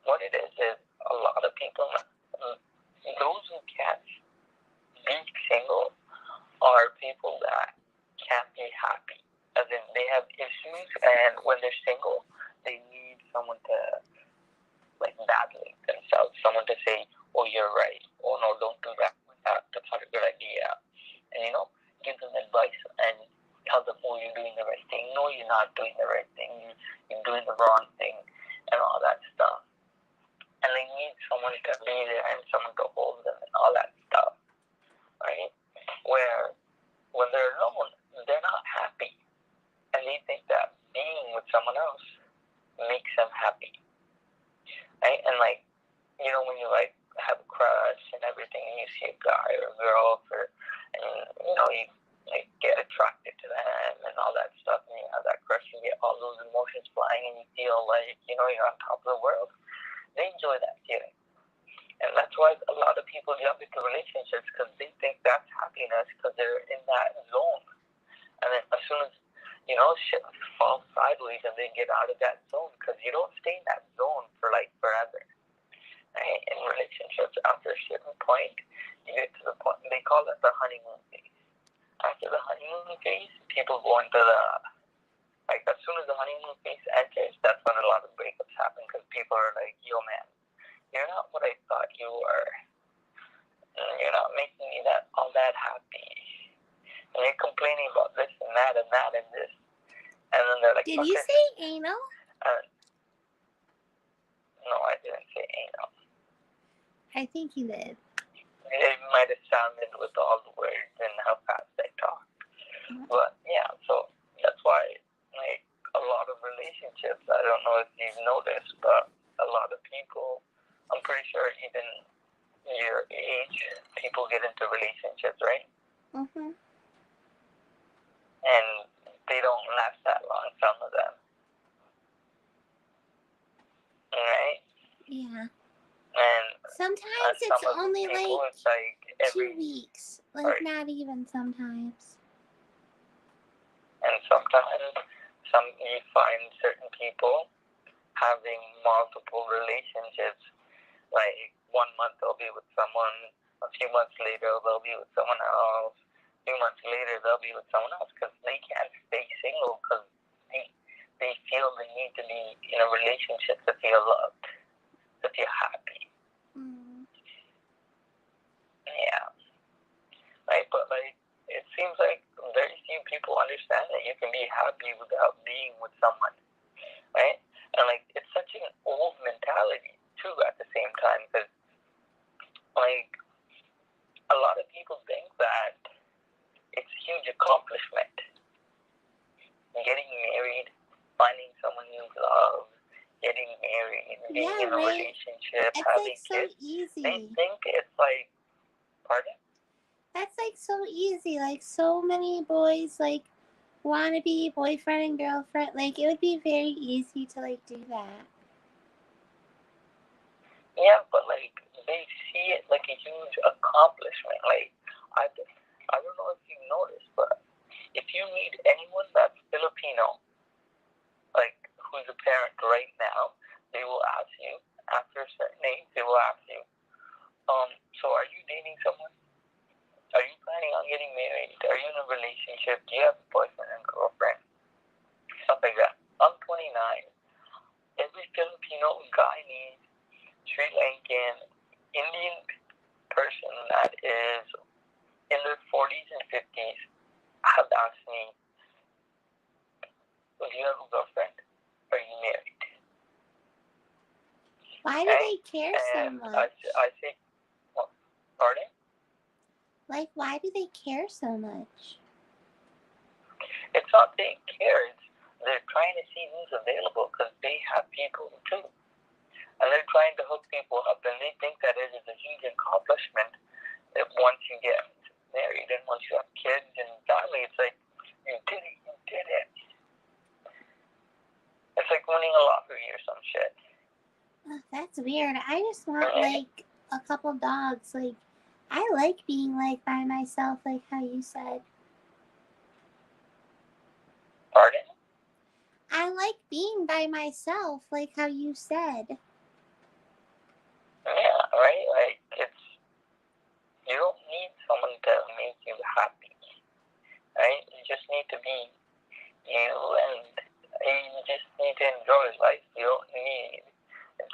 what it is a lot of people, those who can't be single are people that can't be happy. As in, they have issues, and when they're single, they need someone to, like, validate themselves. Someone to say, oh, you're right. Oh, no, don't do that. That's not a good idea. And, you know, give them advice and tell them, oh, you're doing the right thing. No, you're not doing the right thing. You're doing the wrong thing and all that stuff. And they need someone to be there and someone to hold them and all that stuff, right? Where when they're alone, they're not happy. And they think that being with someone else makes them happy, right? And, like, you know, when you, like, have a crush and everything, and you see a guy or a girl, and, you know, you, like, get attracted to them and all that stuff, and you have that crush, you get all those emotions flying, and you feel like, you know, you're on top of the world. They enjoy that feeling. And that's why a lot of people jump into relationships, because they think that's happiness, because they're in that zone. And then as soon as, you know, shit falls sideways and they get out of that zone, because you don't stay in that zone for, like, forever. Right? In relationships, after a certain point, you get to the point, they call it the honeymoon phase. After the honeymoon phase, people go into the, like, as soon as the honeymoon phase enters, that's when a lot of breakups happen, because people are like, yo, man, you're not what I thought you were. You're not making me all that happy. And you're complaining about this and that and that and this. And then they're like, Did you say anal? No, I didn't say anal. I think you did. It might have sounded with all the words and how fast I talk. But, yeah, so that's why, like, a lot of relationships, I don't know if you've noticed, but a lot of people, I'm pretty sure even your age, people get into relationships, right? Mm-hmm. And they don't last that long, some of them. Right? Yeah. And sometimes it's only people, like, it's like 2 weeks. Like, not even sometimes. And sometimes you find certain people having multiple relationships. Like, 1 month they'll be with someone, a few months later they'll be with someone else, a few months later they'll be with someone else, because they can't stay single, because they feel the need to be in a relationship to feel loved, to feel happy. Yeah. Right, but, like, it seems like very few people understand that you can be happy without being with someone, right? And, like, it's such an old mentality, too, at the like, a lot of people think that it's a huge accomplishment. Getting married, finding someone you love, getting married, being in a relationship, It's having like so kids. easy. They think it's like, pardon? That's like so easy. Like so many boys like want to be boyfriend and girlfriend. Like it would be very easy to like do that. Yeah, but like they see it like a huge accomplishment. Like I don't know if you noticed, but if you meet anyone that's Filipino, like who's a parent right now, they will ask you after a certain age. They will ask you, so are you dating someone? Are you planning on getting married? Are you in a relationship? Do you have a boyfriend and girlfriend? Stuff like that. I'm 29. Every Filipino guy needs Sri Lankan, Indian person that is in their 40s and 50s have asked me, do you have a girlfriend? Are you married? Why do they care so much? I say, well, pardon? Like, why do they care so much? It's not they care. They're trying to see who's available because they have people too. And they're trying to hook people up, and they think that it is a huge accomplishment that once you get married and once you have kids and family, it's like, you did it, you did it. It's like winning a lottery or some shit. Oh, that's weird. I just want like a couple dogs. Like, I like being like by myself, like how you said. Pardon? I like being by myself, like how you said. Yeah, right? Like, you don't need someone to make you happy, right? You just need to be you, and you just need to enjoy life. You don't need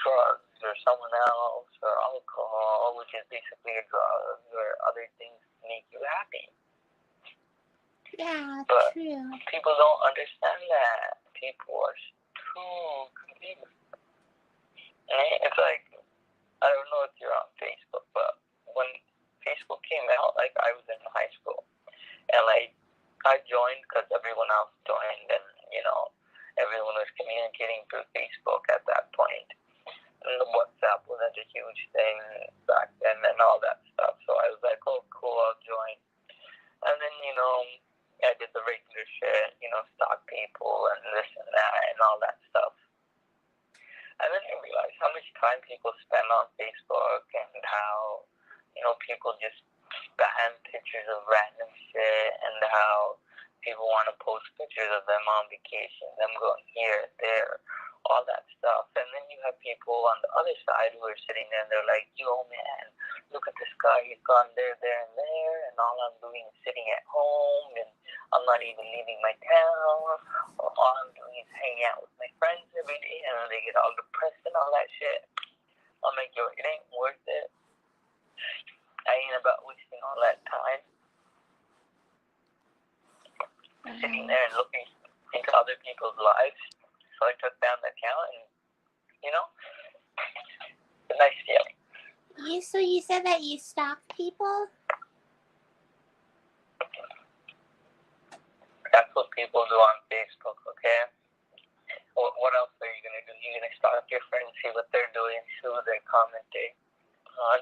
drugs or someone else or alcohol, which is basically a drug, or other things to make you happy. Yeah, but true. People don't understand that. People are too confused. Right? It's like, I don't know if you're on Facebook, but when Facebook came out, like, I was in high school. And, like, I joined because everyone else joined, and, everyone was communicating through Facebook at that point. And WhatsApp wasn't a huge thing back then and all that stuff. So I was like, oh, cool, I'll join. And then, I did the regular shit, stalk people and this and that and all that stuff. And then I realized how much time people spend on Facebook and how, people just spam pictures of random shit and how people want to post pictures of them on vacation, them going here, there, all that stuff. And then you have people on the other side who are sitting there and they're like, yo, man, look at this guy. He's gone there, there, and there. And all I'm doing is sitting at home and I'm not even leaving my town. Or all I'm doing is hanging out with my friends every day. And they get all depressed and all that shit. I'm like, yo, it ain't worth it. I ain't about wasting all that time sitting there and looking into other people's lives. So I took down the account and, it's a nice feeling. So you said that you stalk people? That's what people do on Facebook, okay? What else are you going to do? You're going to stalk your friends, see what they're doing, see what they're commenting on.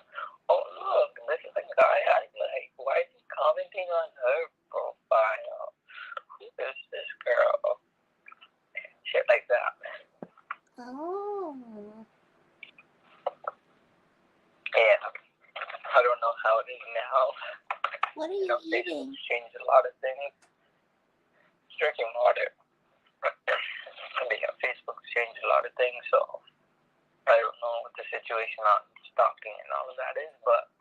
Oh, look, this is a guy I like. Why is he commenting on her profile? Who is this girl? Shit like that. Oh. Yeah. I don't know how it is now. What are you eating? Facebook's changed a lot of things. Drinking water. Facebook's changed a lot of things, so I don't know what the situation on stalking and all of that is, but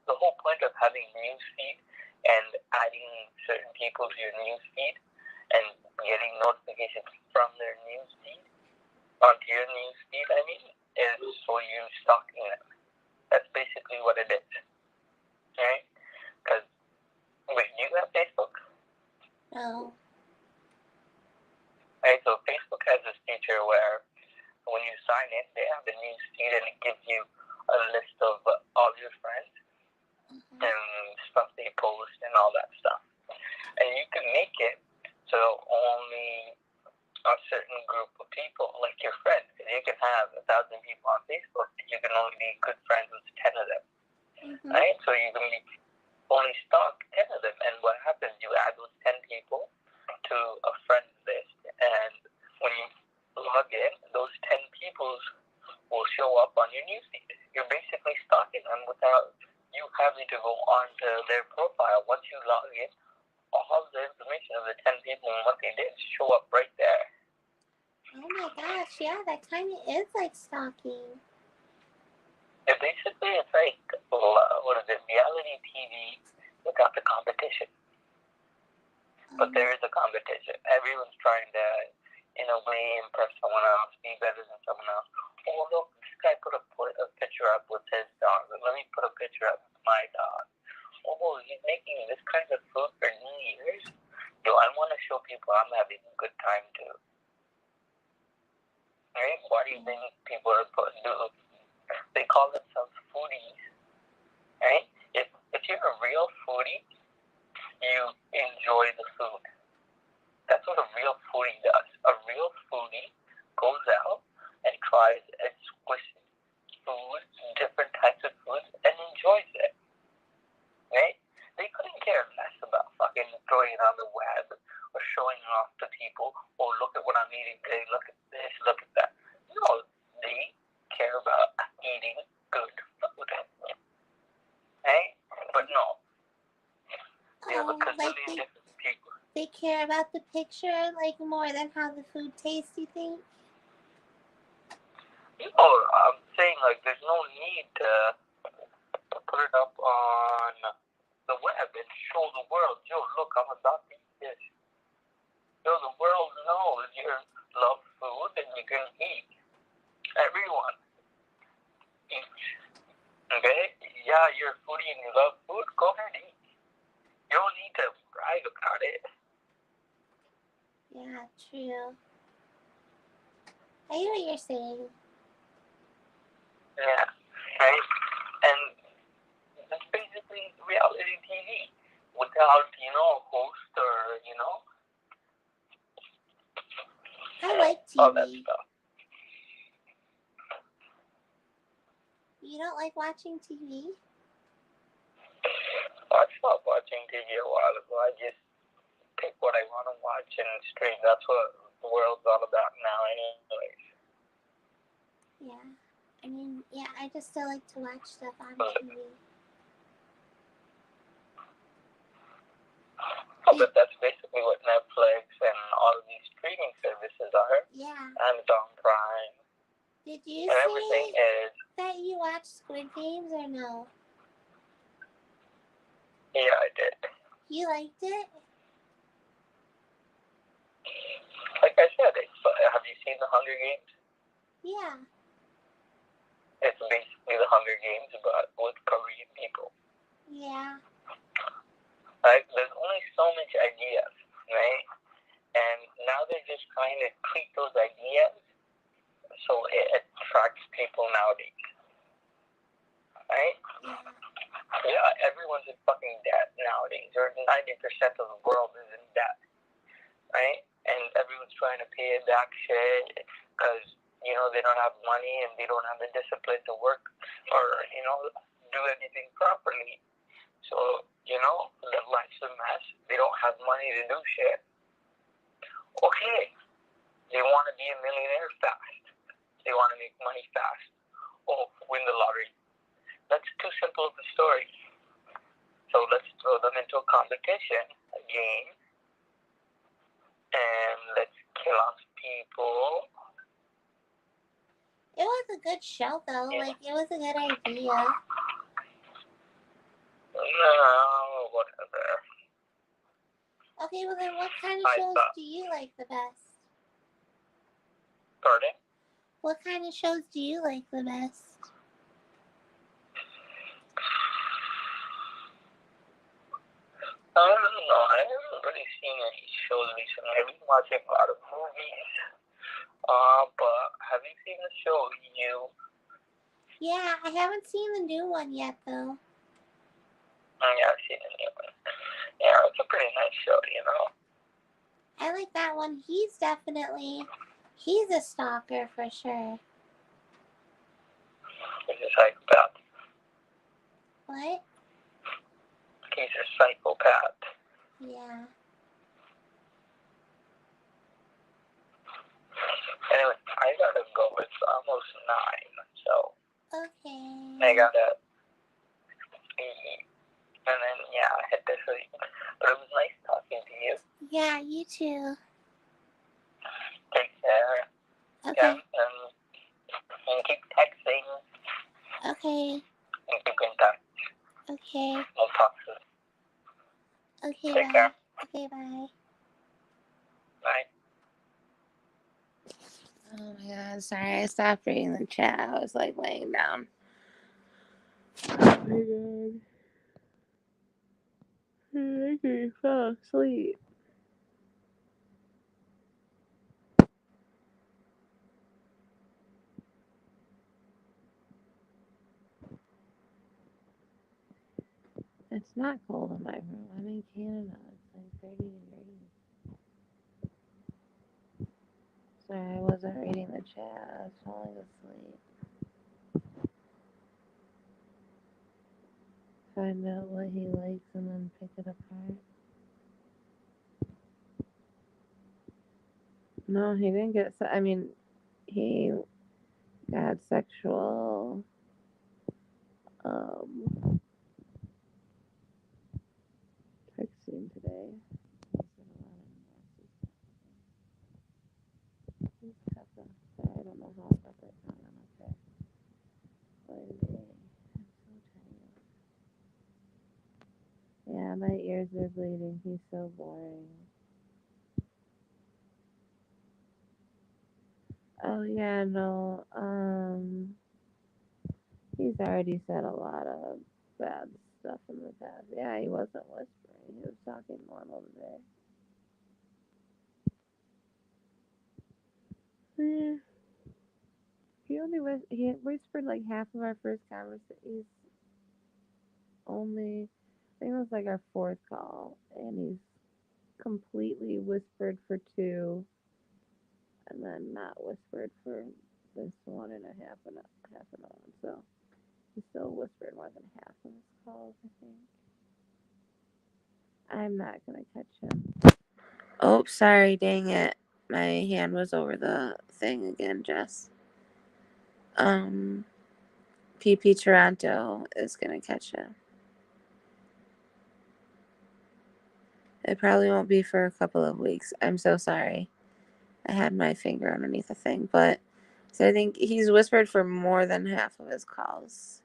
the whole point of having newsfeed and adding certain people to your newsfeed and getting notifications from their newsfeed onto your newsfeed, is for you stalking them. That's basically what it is. Right? Because, wait, do you have Facebook? No. Right, so Facebook has this feature where when you sign in, they have the newsfeed and it gives you a list of all your friends. and stuff they post and all that stuff. And you can make it so only a certain group of people, like your friends, because you can have 1,000 people on Facebook, but you can only be good friends with 10 of them, right? So you can only stalk 10 of them, and what happens, you add those 10 people to a friend list, and when you log in, those 10 people will show up on your newsfeed. You're basically stalking them without you having to go onto their profile. Once you log in, all the information of the 10 people and what they did show up right there. Oh my gosh, yeah, that kind of is like stalking. And basically, it's like, what is it, reality TV without the competition. But there is a competition. Everyone's trying to, in a way, impress someone else, be better than someone else. Oh, look, this guy put a picture up with his dog. Let me put a picture up with my dog. Oh, he's making this kind of food for New Year's. Yo, I want to show people I'm having a good time too. Right? Why do you think people are they call themselves foodies, right? If you're a real foodie, you enjoy the food. That's what a real foodie does. A real foodie goes out and tries exquisite foods, different types of foods, and enjoys it. Right? They couldn't care less about fucking throwing it on the web or showing off to people, oh, look at what I'm eating today, look at this, look at that. No, they care about eating good food. Right? But no. They have a gazillion different people. They care about the picture like more than how the food tastes, you think? No, I'm saying like there's no need to put it up on the web and show the world, yo, look, I'm about to eat this. Yo, the world knows you love food and you can eat. Everyone eats. Okay? Yeah, you're a foodie and you love food, go ahead and eat. You don't need to brag about it. Yeah, true. I hear what you're saying. Yeah, right? And it's basically reality TV without, a host or, I like all that TV. stuff. You don't like watching TV? I stopped watching TV a while ago. I just pick what I want to watch and stream. That's what the world's all about now anyways. Yeah. I mean, yeah, I just still like to watch stuff on TV. But that's basically what Netflix and all of these streaming services are. Yeah. Amazon Prime. Did you and say everything is, that you watched Squid Games or no? yeah, I did. You liked it? Like I said, have you seen The Hunger Games? Yeah. It's basically The Hunger Games, but with Korean people. Yeah. Like, there's only so much ideas, right? And now they're just trying to tweak those ideas so it attracts people nowadays. Right? Yeah, everyone's in fucking debt nowadays. Or 90% of the world is in debt. Right? And everyone's trying to pay back shit because, they don't have money and they don't have the discipline to work or, do anything properly. So, their life's a mess. They don't have money to do shit. Okay. They want to be a millionaire fast. They want to make money fast. Oh, win the lottery. That's too simple of a story. So let's throw them into a competition, a game, and let's kill off people. It was a good show, though. Yeah. Like, it was a good idea. No, whatever. Okay, well then what kind of shows do you like the best? Pardon? What kind of shows do you like the best? I don't know. I haven't really seen any shows recently. I've been watching a lot of movies. But have you seen the show, You? Yeah, I haven't seen the new one yet, though. Yeah, I've seen the new one. Yeah, it's a pretty nice show, you know. I like that one. He's a stalker for sure. He's a psychopath. What? He's a psychopath. Yeah. Anyway, I gotta go. It's almost 9, so Okay. I gotta eat. And then, yeah, I head to sleep. But it was nice talking to you. Yeah, you too. Take care. Okay. Yeah, and keep texting Okay. and keep in touch. Okay. We'll talk soon. Okay, Take bye. care. Okay, bye. Bye. Oh my god, sorry, I stopped reading the chat. I was like laying down. Oh my god. I fell asleep. It's not cold in my room. I'm in Canada. It's like 30 degrees. Sorry, I wasn't reading the chat. I was falling asleep. Find out what he likes and then pick it apart. No, he didn't get. I mean, he got sexual. Texting today. Sorry, I don't know how I got that on. Okay. I'm so tired. Yeah, my ears are bleeding. He's so boring. Oh yeah, no. He's already said a lot of bad stuff in the past. Yeah, he wasn't whispering. He was talking normal today. Yeah. He whispered like half of our first conversation. He's only, I think it was like our fourth call, and he's completely whispered for 2, and then not whispered for this 1.5 an hour. So he still whispered more than half of his calls, I think. I'm not gonna catch him. Oh, sorry, dang it. My hand was over the thing again, Jess. PP Toronto is gonna catch him. It probably won't be for a couple of weeks. I'm so sorry. I had my finger underneath the thing, but so I think he's whispered for more than half of his calls.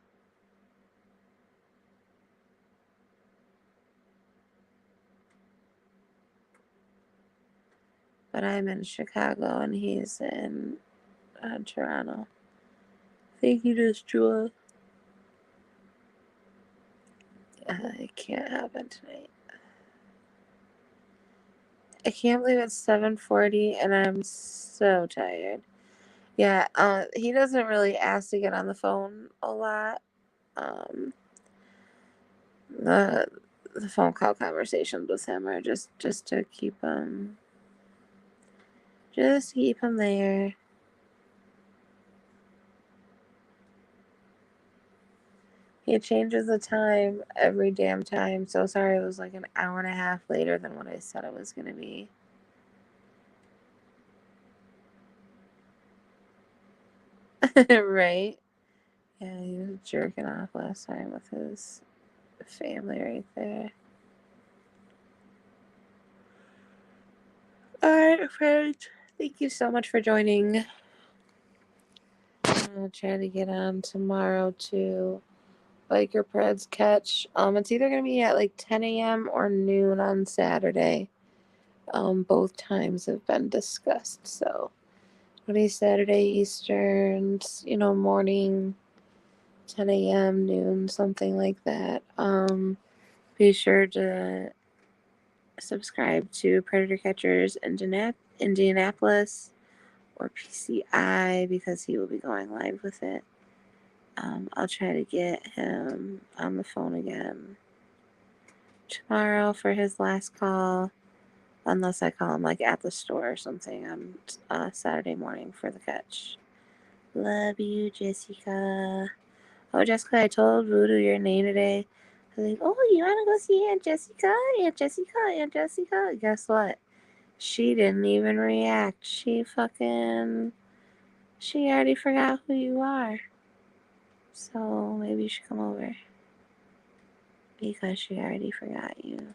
But I'm in Chicago and he's in Toronto. Thank you, just Jewel. It can't happen tonight. I can't believe it's 7:40 and I'm so tired. Yeah, he doesn't really ask to get on the phone a lot. The phone call conversations with him are just to keep him there. He changes the time every damn time. So sorry, it was like an hour and a half later than what I said it was gonna be. Right? Yeah, he was jerking off last time with his family right there. Alright, friends. Thank you so much for joining. I'm gonna try to get on tomorrow to Biker Preds catch. It's either gonna be at like 10 a.m. or noon on Saturday. Both times have been discussed. So, Monday, Saturday, Eastern, morning, 10 a.m., noon, something like that. Be sure to subscribe to Predator Catchers Indianapolis or PCI because he will be going live with it. I'll try to get him on the phone again tomorrow for his last call, unless I call him like at the store or something on Saturday morning for the catch. Love you, Jessica. Oh, Jessica, I told Voodoo your name today. I was like, oh, you want to go see Aunt Jessica? Aunt Jessica, Aunt Jessica. Guess what? She didn't even react. She already forgot who you are. So maybe you should come over. Because she already forgot you.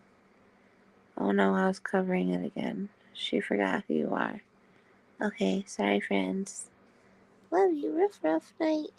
Oh no, I was covering it again. She forgot who you are. Okay, sorry, friends. Love you, Ruff Ruff night.